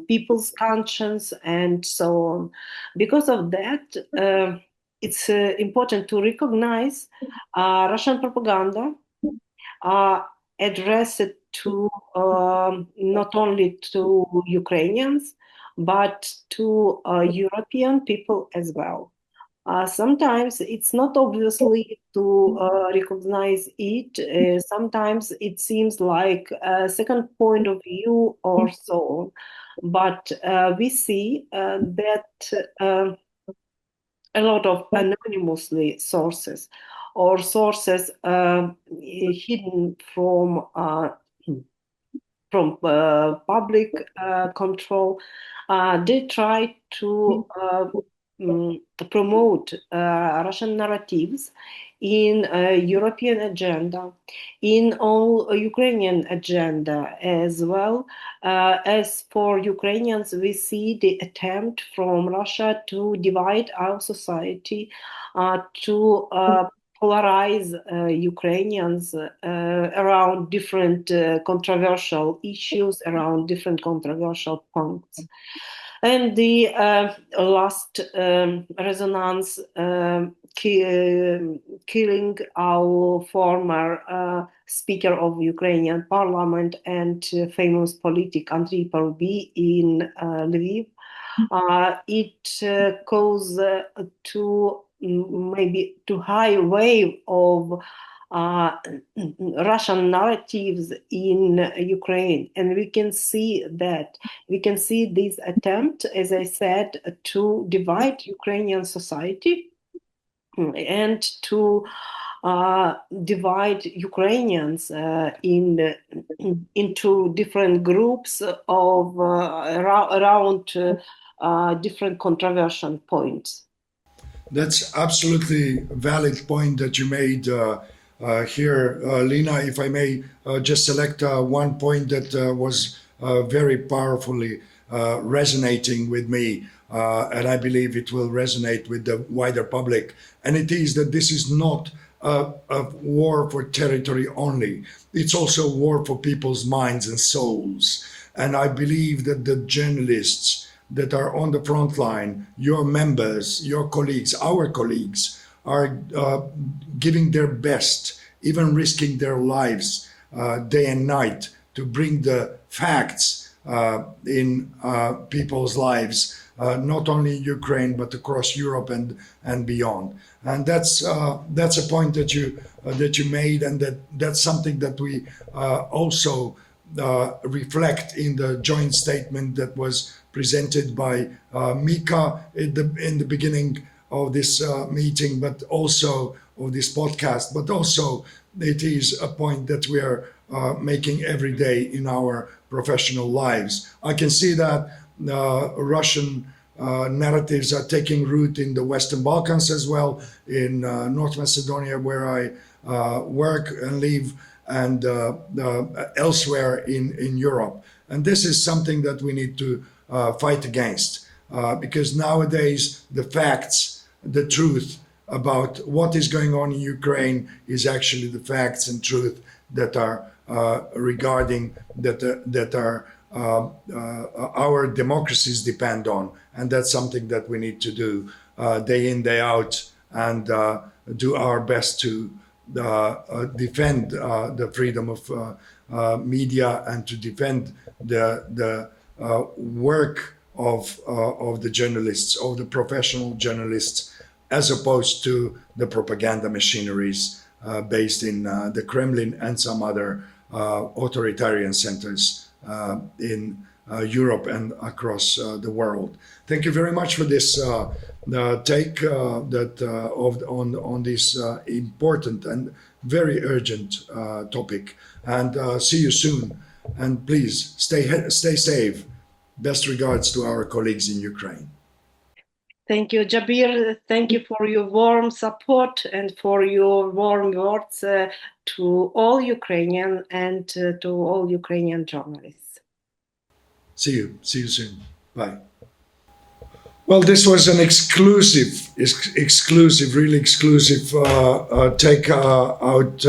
people's conscience and so on. Because of that, it's important to recognize Russian propaganda addressed to not only to Ukrainians, but to European people as well. Sometimes it's not obviously to recognize it. Sometimes it seems like a second point of view or so on. But we see that a lot of anonymously sources or sources hidden from public control. They try to promote Russian narratives in European agenda, in all Ukrainian agenda as well. As for Ukrainians, we see the attempt from Russia to divide our society, to polarize Ukrainians around different controversial issues, around different controversial points. And the last resonance, killing our former Speaker of Ukrainian Parliament and famous politic Andriy Parubey in Lviv, it caused to maybe to high wave of Russian narratives in Ukraine, and we can see this attempt, as I said, to divide Ukrainian society and to divide Ukrainians into different groups of around different controversial points. That's absolutely valid point that you made here, Lina. If I may just select one point that was very powerfully resonating with me, and I believe it will resonate with the wider public, and it is that this is not a war for territory only. It's also a war for people's minds and souls. And I believe that the journalists that are on the front line, your members, your colleagues, our colleagues, are giving their best, even risking their lives day and night to bring the facts in people's lives, not only in Ukraine, but across Europe and beyond. And that's a point that you made, and that's something that we also reflect in the joint statement that was presented by Mika in the beginning of this meeting, but also of this podcast. But also, it is a point that we are making every day in our professional lives. I can see that Russian narratives are taking root in the Western Balkans as well, in North Macedonia, where I work and live, and elsewhere in Europe. And this is something that we need to fight against, because nowadays the facts, the truth about what is going on in Ukraine is actually the facts and truth that are regarding that are our democracies depend on. And that's something that we need to do day in, day out, and do our best to defend the freedom of media, and to defend the work of the journalists, of the professional journalists, as opposed to the propaganda machineries based in the Kremlin and some other authoritarian centers in Europe and across the world. Thank you very much for this take on this important and very urgent topic. And see you soon. And please stay safe. Best regards to our colleagues in Ukraine. Thank you, Jabir. Thank you for your warm support and for your warm words to all Ukrainian and to all Ukrainian journalists. See you soon. Bye. Well, this was an really exclusive take out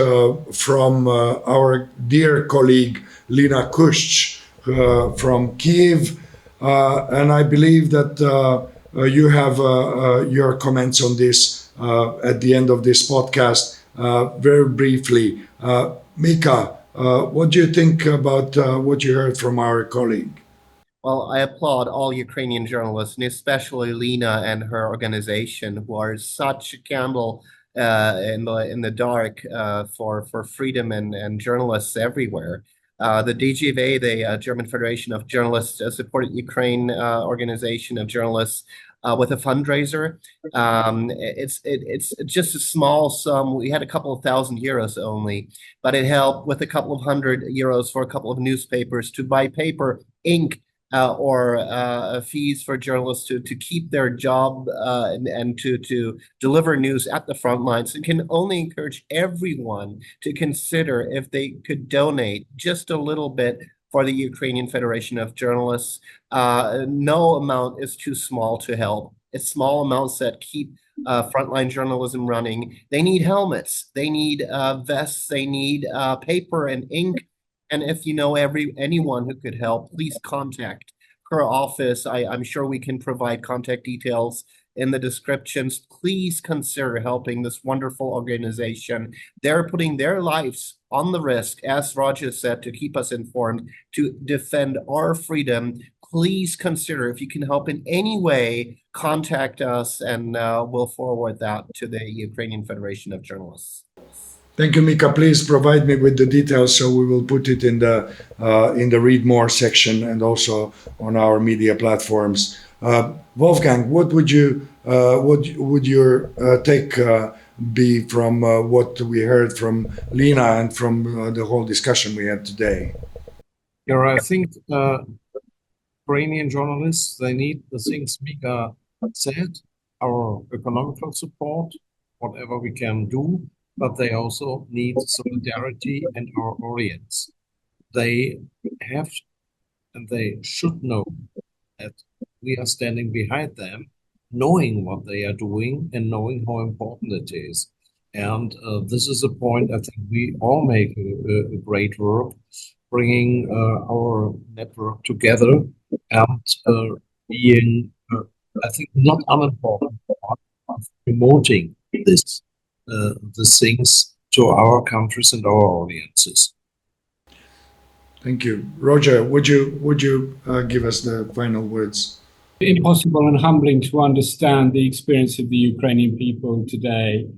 from our dear colleague Lina Kusch from Kiev, and I believe that you have your comments on this at the end of this podcast. Very briefly, Mika, what do you think about what you heard from our colleague? Well, I applaud all Ukrainian journalists, and especially Lena and her organization, who are such a candle in the dark for freedom and journalists everywhere. The DGV, the German Federation of Journalists, supported Ukraine organization of journalists with a fundraiser. It's just a small sum. We had a couple of €1,000 only, but it helped with a couple of €100 for a couple of newspapers to buy paper, ink, or fees for journalists to keep their job and to deliver news at the front lines. And can only encourage everyone to consider if they could donate just a little bit for the Ukrainian Federation of Journalists. No amount is too small to help. It's small amounts that keep frontline journalism running. They need helmets, they need vests, they need paper and ink. And if you know anyone who could help, please contact her office. I'm sure we can provide contact details in the descriptions. Please consider helping this wonderful organization. They're putting their lives on the risk, as Roger said, to keep us informed, to defend our freedom. Please consider, if you can help in any way, contact us, and we'll forward that to the Ukrainian Federation of Journalists. Thank you, Mika. Please provide me with the details, so we will put it in the read more section and also on our media platforms. Wolfgang, what would your take be from what we heard from Lena and from the whole discussion we had today? Yeah, I think Ukrainian journalists, they need the things Mika said, our economical support, whatever we can do, but they also need solidarity and our audience. They have and they should know that we are standing behind them, knowing what they are doing and knowing how important it is. And this is a point I think we all make a great work, bringing our network together and being, I think, not unimportant part of promoting this the things to our countries and our audiences. Thank you, Roger. Would you give us the final words? Impossible and humbling to understand the experience of the Ukrainian people today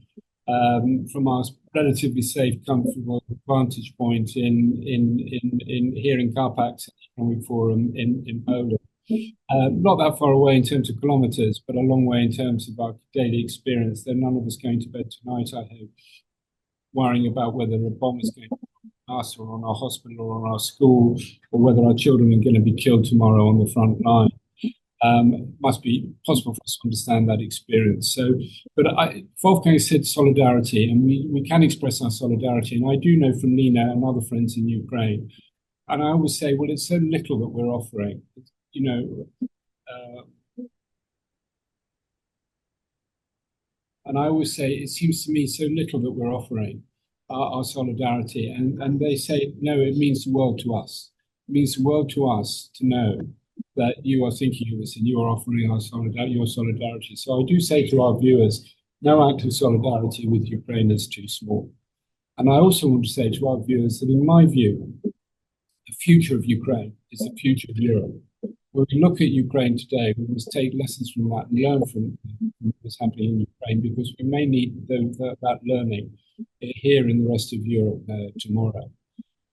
from our relatively safe, comfortable vantage point here in Karpacks Economic Forum in Poland. Not that far away in terms of kilometers, but a long way in terms of our daily experience. There are none of us going to bed tonight, I hope, worrying about whether a bomb is going to hit us or on our hospital or on our school, or whether our children are going to be killed tomorrow on the front line. It must be possible for us to understand that experience. So, but Wolfgang said solidarity, and we can express our solidarity. And I do know from Nina and other friends in Ukraine, and I always say, well, it's so little that we're offering. You know, and I always say, it seems to me so little that we're offering our solidarity. And they say, no, it means the world to us. It means the world to us to know that you are thinking of us and you are offering your solidarity. So I do say to our viewers, no act of solidarity with Ukraine is too small. And I also want to say to our viewers that in my view, the future of Ukraine is the future of Europe. When we look at Ukraine today, we must take lessons from that and learn from what's happening in Ukraine, because we may need that learning here in the rest of Europe tomorrow.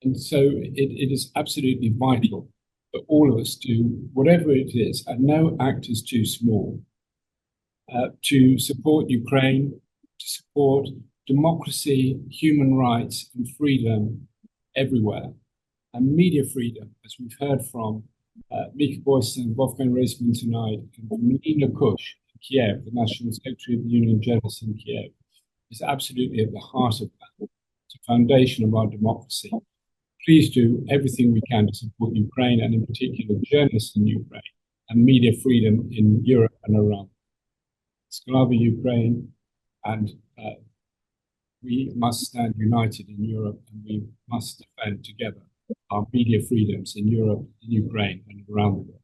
And so it is absolutely vital that all of us do whatever it is, and no act is too small, to support Ukraine, to support democracy, human rights, and freedom everywhere, and media freedom, as we've heard from Mika Boyson, Wolfgang Reisman tonight, and from Nina Kush in Kiev, the National Secretary of the Union of Journalists in Kiev, is absolutely at the heart of that. It's a foundation of our democracy. Please do everything we can to support Ukraine, and in particular journalists in Ukraine, and media freedom in Europe and around. Slava Ukraine, and we must stand united in Europe, and we must defend together our media freedoms in Europe, in Ukraine, and around the world.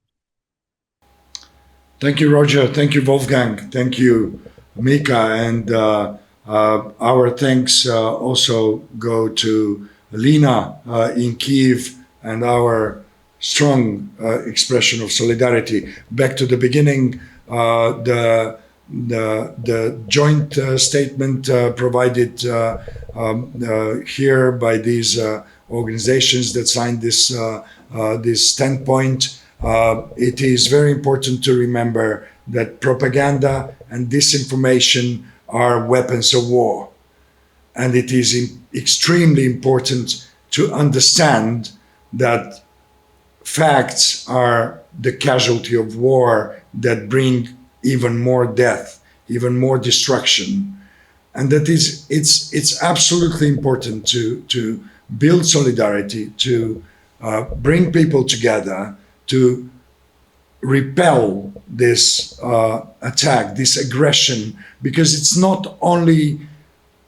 Thank you, Roger. Thank you, Wolfgang. Thank you, Mika. And our thanks also go to Lina in Kiev and our strong expression of solidarity. Back to the beginning, the joint statement provided here by these organizations that signed this standpoint. It is very important to remember that propaganda and disinformation are weapons of war. And it is extremely important to understand that facts are the casualty of war that bring even more death, even more destruction. And that it's absolutely important to build solidarity, to bring people together, to repel this attack, this aggression, because it's not only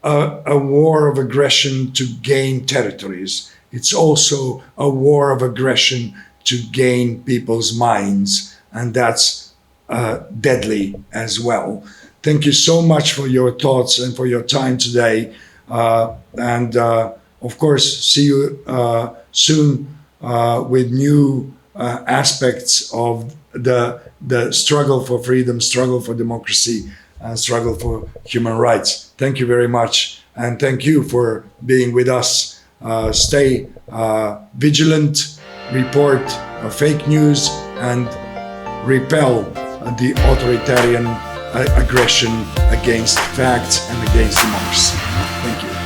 a war of aggression to gain territories, it's also a war of aggression to gain people's minds, and that's deadly as well. Thank you so much for your thoughts and for your time today. And of course, see you soon with new aspects of the struggle for freedom, struggle for democracy, and struggle for human rights. Thank you very much. And thank you for being with us. Stay vigilant, report fake news, and repel the authoritarian aggression against facts and against democracy. Thank you.